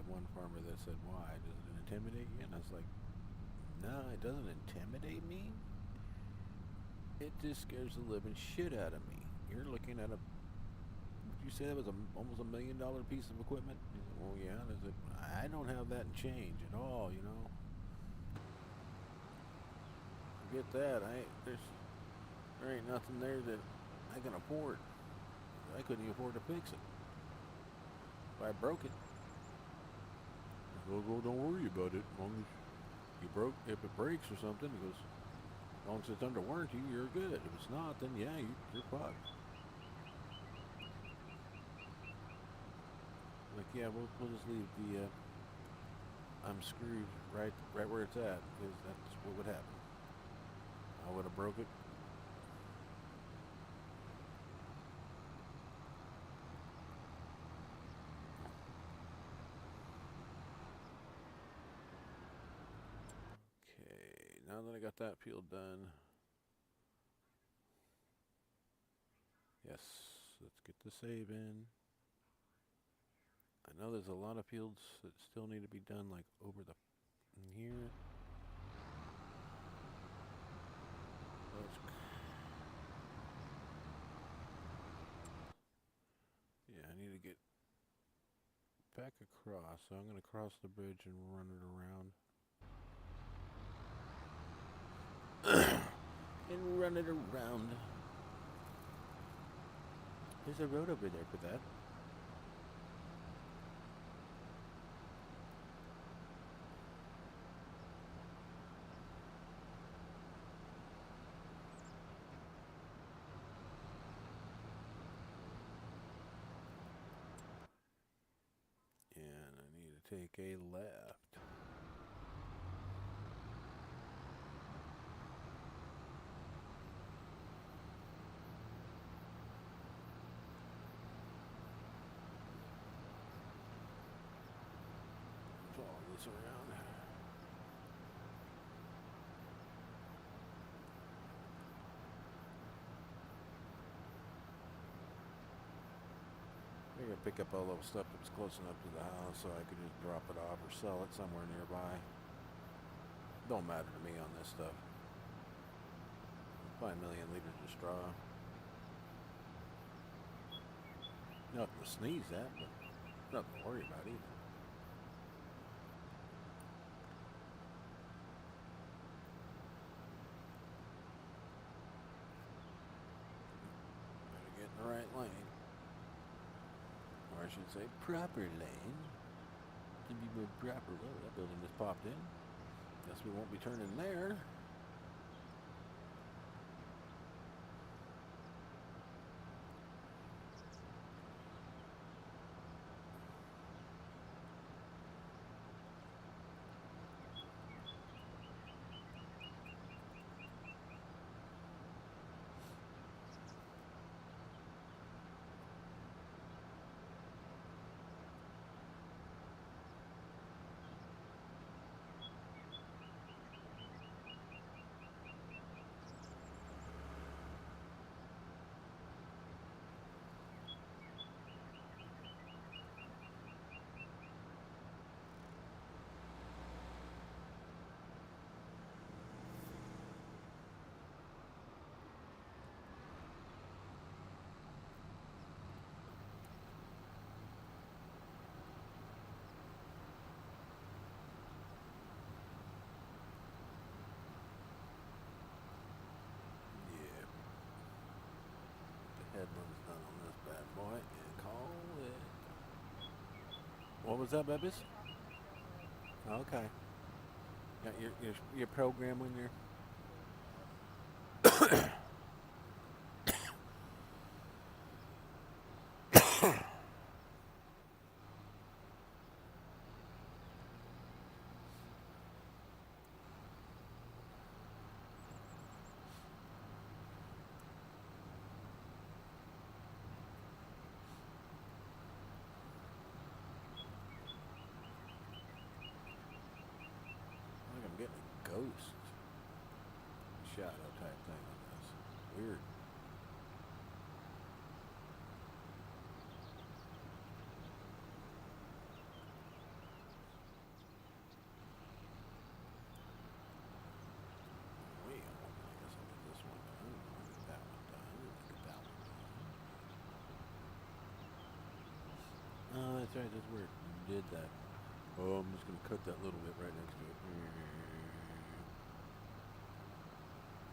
One farmer that said, why? Does it intimidate you? And I was like, no, it doesn't intimidate me. It just scares the living shit out of me. You're looking at a, you say that was almost $1 million piece of equipment? He said, well, yeah. And I said, I don't have that in change at all, you know. Forget that. There ain't nothing there that I can afford. I couldn't even afford to fix it. If I broke it. Well, don't worry about it. As long as if it breaks or something, he goes, as long as it's under warranty, you're good. If it's not, then yeah, you're fucked. Like, yeah, we'll just leave the I'm screwed right where it's at, because that's what would happen. I would have broke it. Now that I got that field done, yes, let's get the save in. I know there's a lot of fields that still need to be done, like over in here. Yeah, I need to get back across, so I'm going to cross the bridge and run it around. And run it around. There's a road over there for that. And I need to take a left. Follow this around. I'm gonna pick up a little stuff that's close enough to the house so I could just drop it off or sell it somewhere nearby. Don't matter to me on this stuff. Buy 1 million liters of straw. Nothing to sneeze at, but nothing to worry about either. Gotta get in the right lane. Or I should say proper lane. To be more proper. Oh, that building just popped in. Guess we won't be turning there. was that, babies? Okay. Got your program on your. I'm getting a ghost shadow type thing on this. Weird. Wait, I guess I'll get this one done. I'll get that one done. I'll get that one done. Oh, that's right. That's where it did that. Oh, I'm just going to cut that little bit right next to it.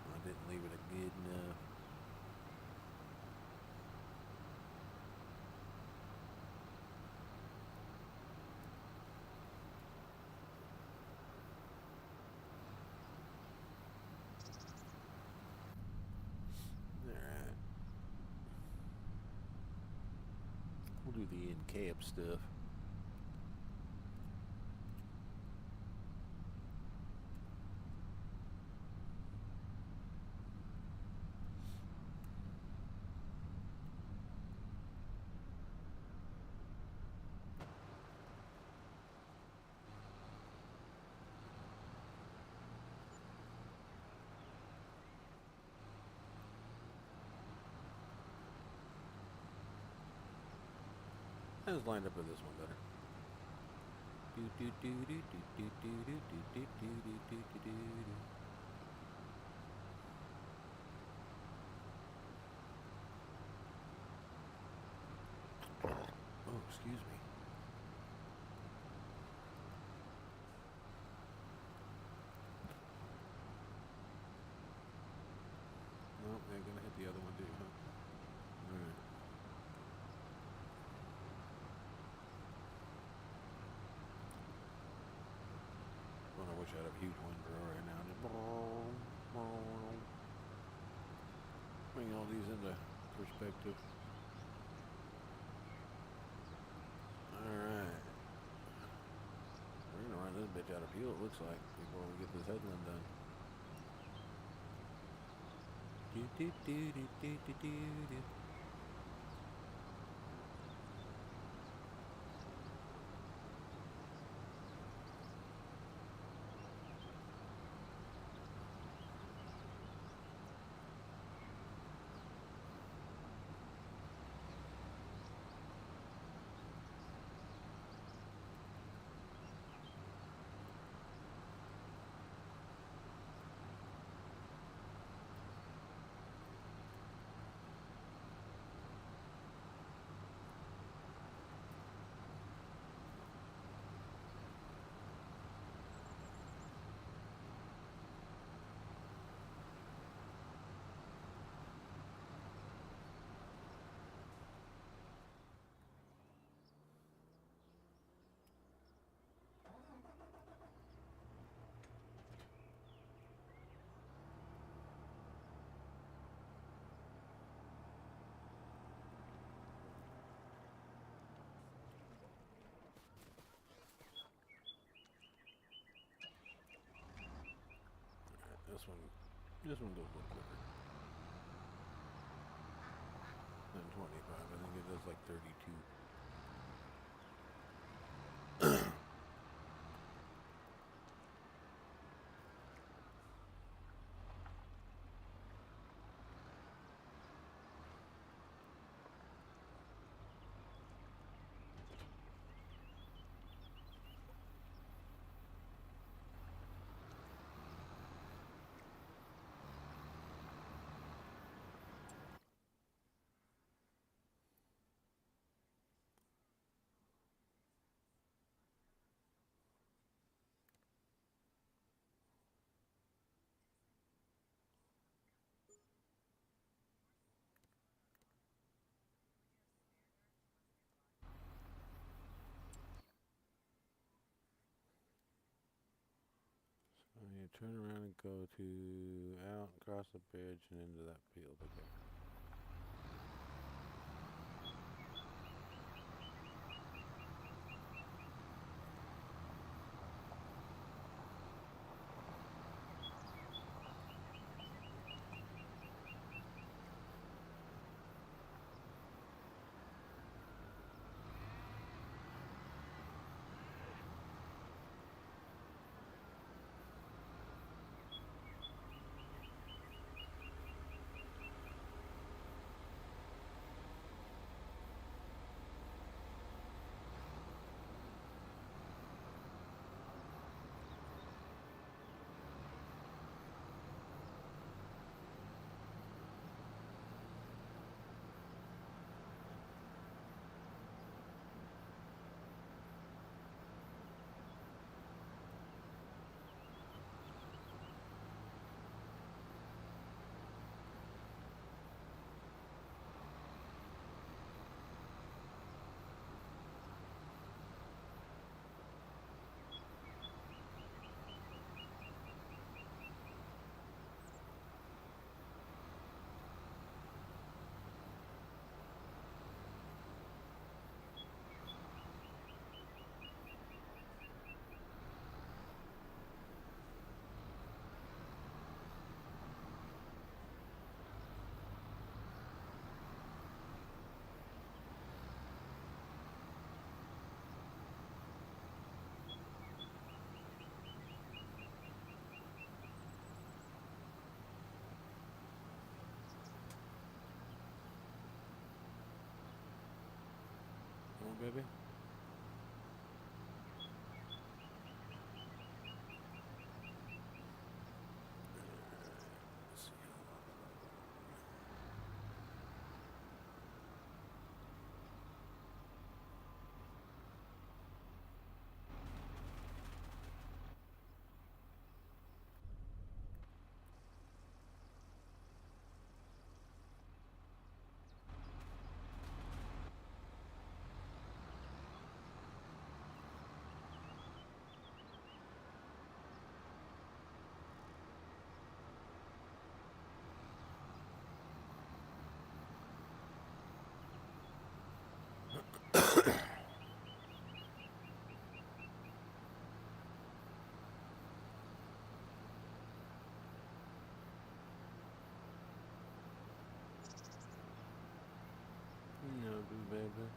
I didn't leave it a good enough. Alright. We'll do the in-cab stuff. I just lined up with this one better. Oh, excuse me. Nope, they're gonna hit the other one too, huh? Alright. Well, I wish I had a huge wind blower right now. Bring all these into perspective. Alright. We're gonna run this bitch out of fuel, it looks like, before we get this headland done. This one goes a little quicker than 25. I think it does like 32. Okay, turn around and go to out, cross the bridge, and into that field. Okay. Come on, baby. Let's see how long am I No, baby.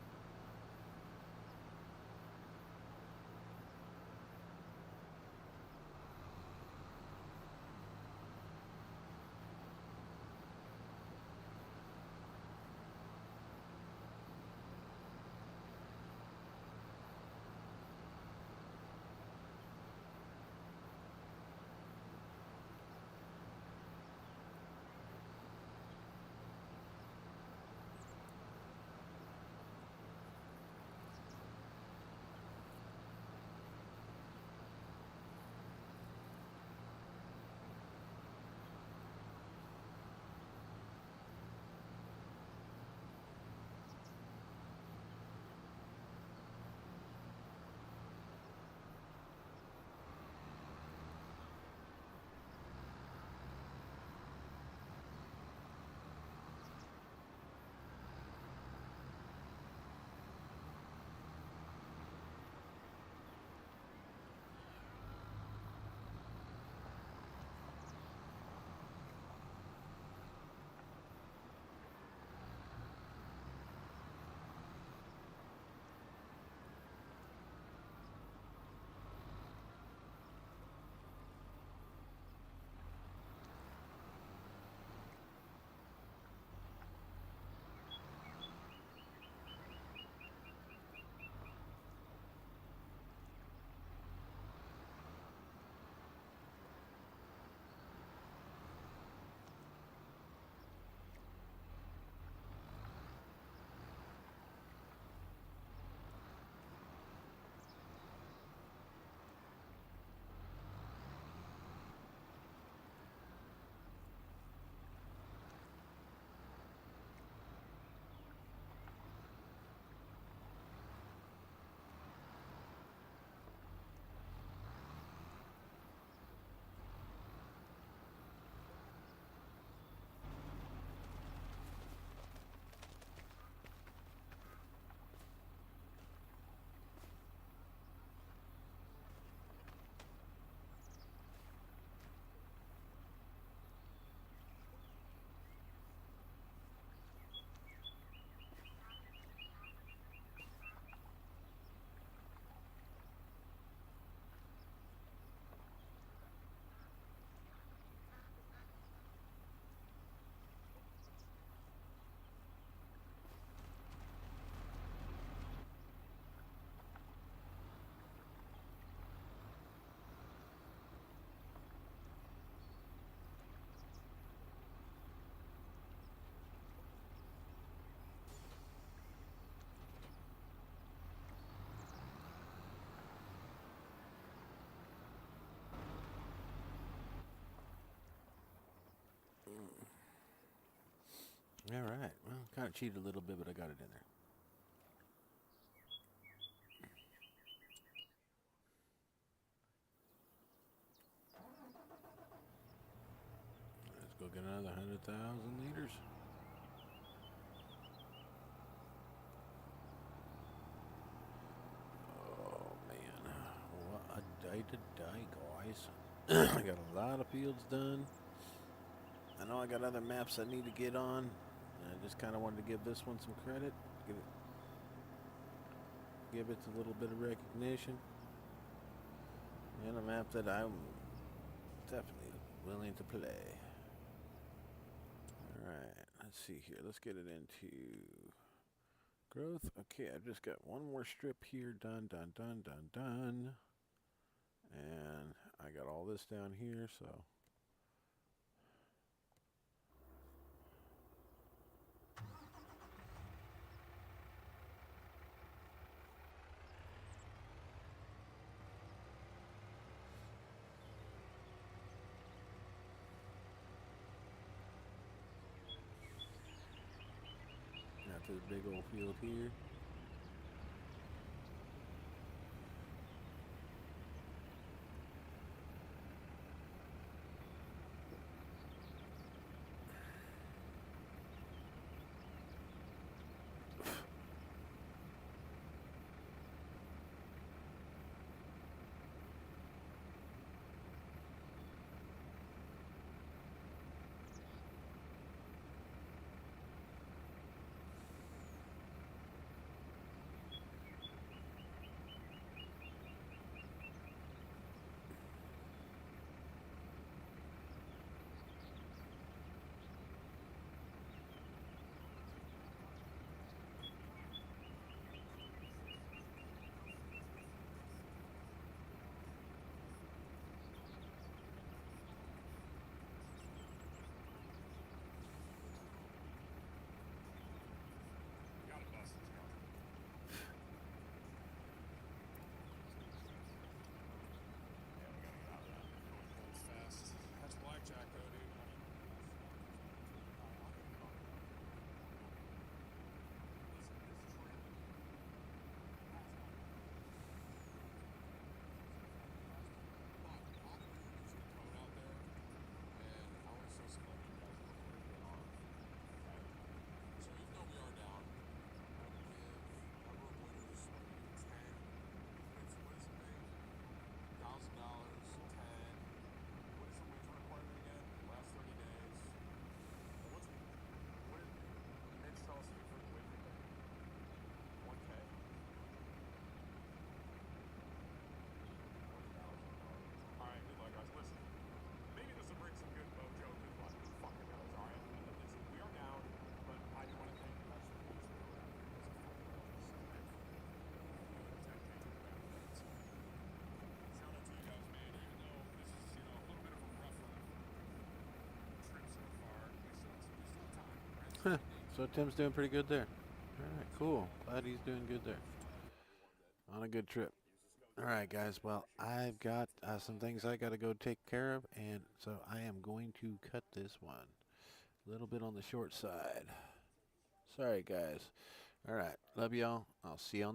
All right. Well, kind of cheated a little bit, but I got it in there. Let's go get another 100,000 liters. Oh, man. What a day today, guys. I got a lot of fields done. I know I got other maps I need to get on. I just kind of wanted to give this one some credit. Give it a little bit of recognition. And a map that I'm definitely willing to play. Alright, let's see here. Let's get it into growth. Okay, I've just got one more strip here. Done. And I got all this down here, so. Got this big old field here. So Tim's doing pretty good there. Alright, cool. Glad he's doing good there. On a good trip. Alright, guys. Well, I've got some things I got to go take care of, and so I am going to cut this one. A little bit on the short side. Sorry, guys. Alright. Love y'all. I'll see you on